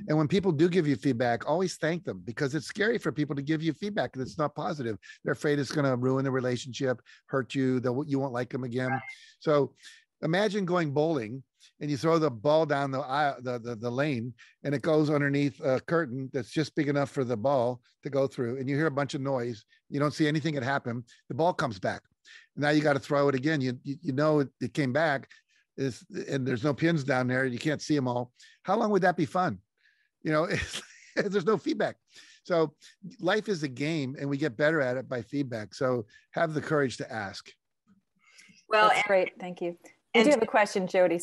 And when people do give you feedback, always thank them, because it's scary for people to give you feedback that's not positive. They're afraid it's going to ruin the relationship, hurt you, you won't like them again. So imagine going bowling and you throw the ball down the lane, and it goes underneath a curtain that's just big enough for the ball to go through, and you hear a bunch of noise. You don't see anything that happened. The ball comes back. Now you got to throw it again. You know it came back, and there's no pins down there. You can't see them all. How long would that be fun? There's no feedback. So life is a game, and we get better at it by feedback. So have the courage to ask. Well, that's great. Thank you. I do have a question, Jody,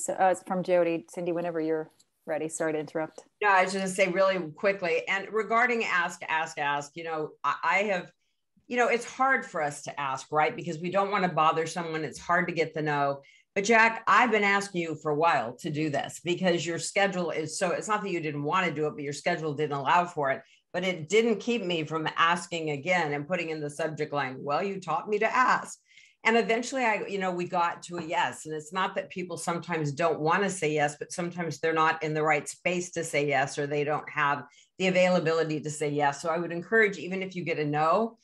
from Jody. Cindy, whenever you're ready. Sorry to interrupt. No, I was just going to say really quickly, and regarding ask, I have, it's hard for us to ask, right? Because we don't want to bother someone. It's hard to get the no. But Jack, I've been asking you for a while to do this because your schedule is so, it's not that you didn't want to do it, but your schedule didn't allow for it. But it didn't keep me from asking again and putting in the subject line, well, you taught me to ask. And eventually we got to a yes. And it's not that people sometimes don't want to say yes, but sometimes they're not in the right space to say yes, or they don't have the availability to say yes. So I would encourage, even if you get a no,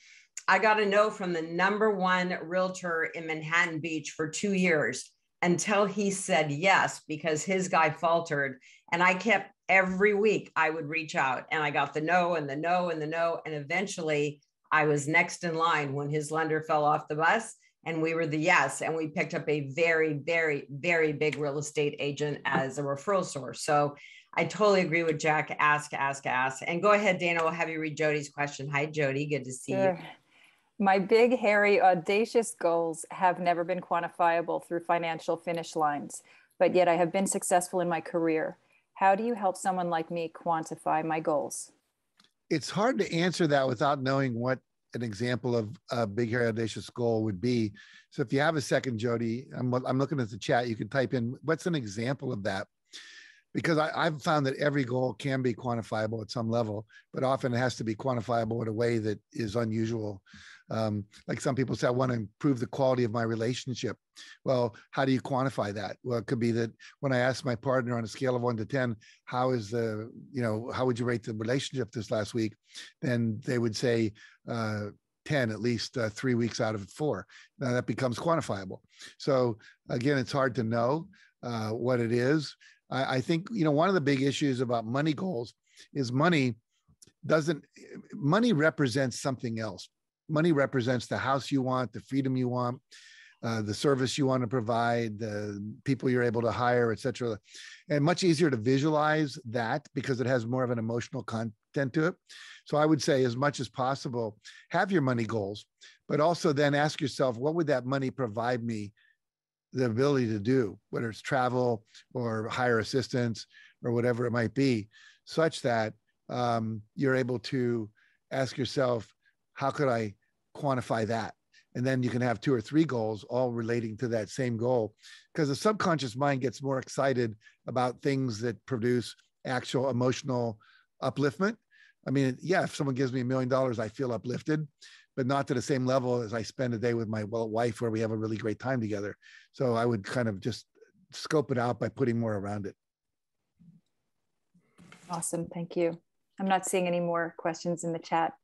I got a no from the #1 realtor in Manhattan Beach for 2 years until he said yes, because his guy faltered. And I kept, every week I would reach out, and I got the no and the no and the no. And eventually I was next in line when his lender fell off the bus, and we were the yes. And we picked up a very, very, very big real estate agent as a referral source. So I totally agree with Jack. Ask, ask, ask. And go ahead, Dana, we'll have you read Jody's question. Hi, Jody. Good to see you. My big, hairy, audacious goals have never been quantifiable through financial finish lines, but yet I have been successful in my career. How do you help someone like me quantify my goals? It's hard to answer that without knowing what an example of a big, hairy, audacious goal would be. So if you have a second, Jody, I'm looking at the chat, you can type in, what's an example of that? Because I've found that every goal can be quantifiable at some level, but often it has to be quantifiable in a way that is unusual. Like some people say, I want to improve the quality of my relationship. Well, how do you quantify that? Well, it could be that when I ask my partner on a scale of 1 to 10, how would you rate the relationship this last week? Then they would say 10, at least 3 weeks out of 4. Now that becomes quantifiable. So again, it's hard to know what it is. I think, one of the big issues about money goals is money represents something else. Money represents the house you want, the freedom you want, the service you want to provide, the people you're able to hire, et cetera. And much easier to visualize that because it has more of an emotional content to it. So I would say, as much as possible, have your money goals, but also then ask yourself, what would that money provide me the ability to do, whether it's travel or hire assistants or whatever it might be, such that you're able to ask yourself, how could I quantify that? And then you can have 2 or 3 goals all relating to that same goal, because the subconscious mind gets more excited about things that produce actual emotional upliftment. I mean, yeah, if someone gives me $1 million, I feel uplifted, but not to the same level as I spend a day with my wife where we have a really great time together. So I would kind of just scope it out by putting more around it. Awesome. Thank you. I'm not seeing any more questions in the chat.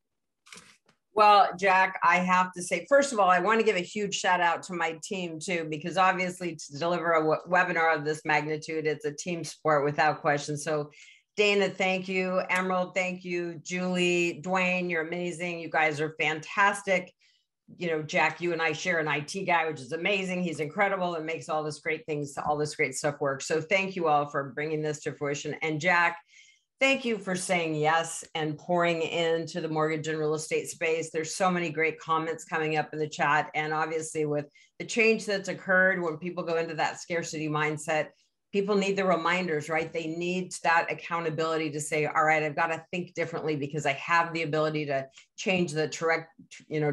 Well, Jack, I have to say, first of all, I want to give a huge shout out to my team too, because obviously to deliver a webinar of this magnitude, it's a team sport without question. So Dana, thank you. Emerald, thank you. Julie, Dwayne, you're amazing. You guys are fantastic. Jack, you and I share an IT guy, which is amazing. He's incredible and makes all this great things, all this great stuff work. So thank you all for bringing this to fruition. And Jack, thank you for saying yes and pouring into the mortgage and real estate space. There's so many great comments coming up in the chat. And obviously with the change that's occurred, when people go into that scarcity mindset, people need the reminders, right? They need that accountability to say, all right, I've got to think differently because I have the ability to change the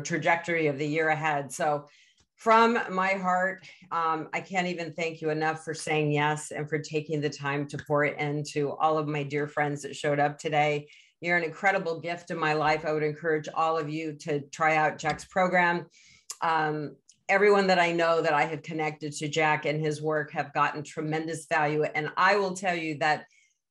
trajectory of the year ahead. So from my heart, I can't even thank you enough for saying yes and for taking the time to pour it into all of my dear friends that showed up today. You're an incredible gift in my life. I would encourage all of you to try out Jack's program. Everyone that I know that I have connected to Jack and his work have gotten tremendous value. And I will tell you that,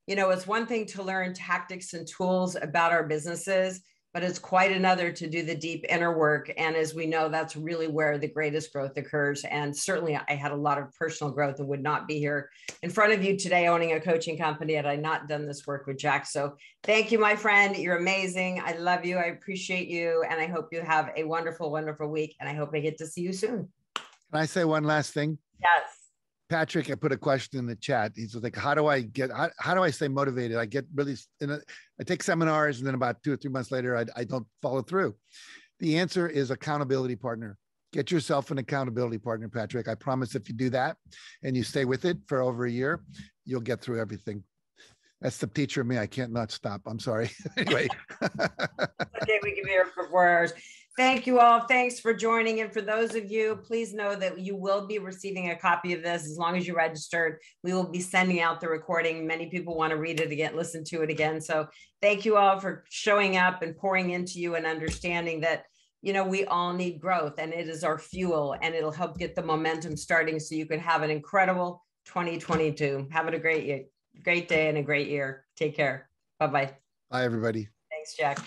it's one thing to learn tactics and tools about our businesses, but it's quite another to do the deep inner work. And as we know, that's really where the greatest growth occurs. And certainly I had a lot of personal growth and would not be here in front of you today owning a coaching company had I not done this work with Jack. So thank you, my friend. You're amazing. I love you. I appreciate you. And I hope you have a wonderful, wonderful week. And I hope I get to see you soon. Can I say one last thing? Yes. Patrick, I put a question in the chat. He's like, how do I stay motivated? I get really, I take seminars and then about 2 or 3 months later, I don't follow through. The answer is accountability partner. Get yourself an accountability partner, Patrick. I promise if you do that and you stay with it for over a year, you'll get through everything. That's the teacher of me. I can't not stop. I'm sorry. Anyway. Okay, we can be here for 4 hours. Thank you all. Thanks for joining. And for those of you, please know that you will be receiving a copy of this as long as you registered. We will be sending out the recording. Many people want to read it again, listen to it again. So thank you all for showing up and pouring into you and understanding that, you know, we all need growth and it is our fuel and it'll help get the momentum starting so you can have an incredible 2022. Have a great day and a great year. Take care. Bye-bye. Bye, everybody. Thanks, Jack.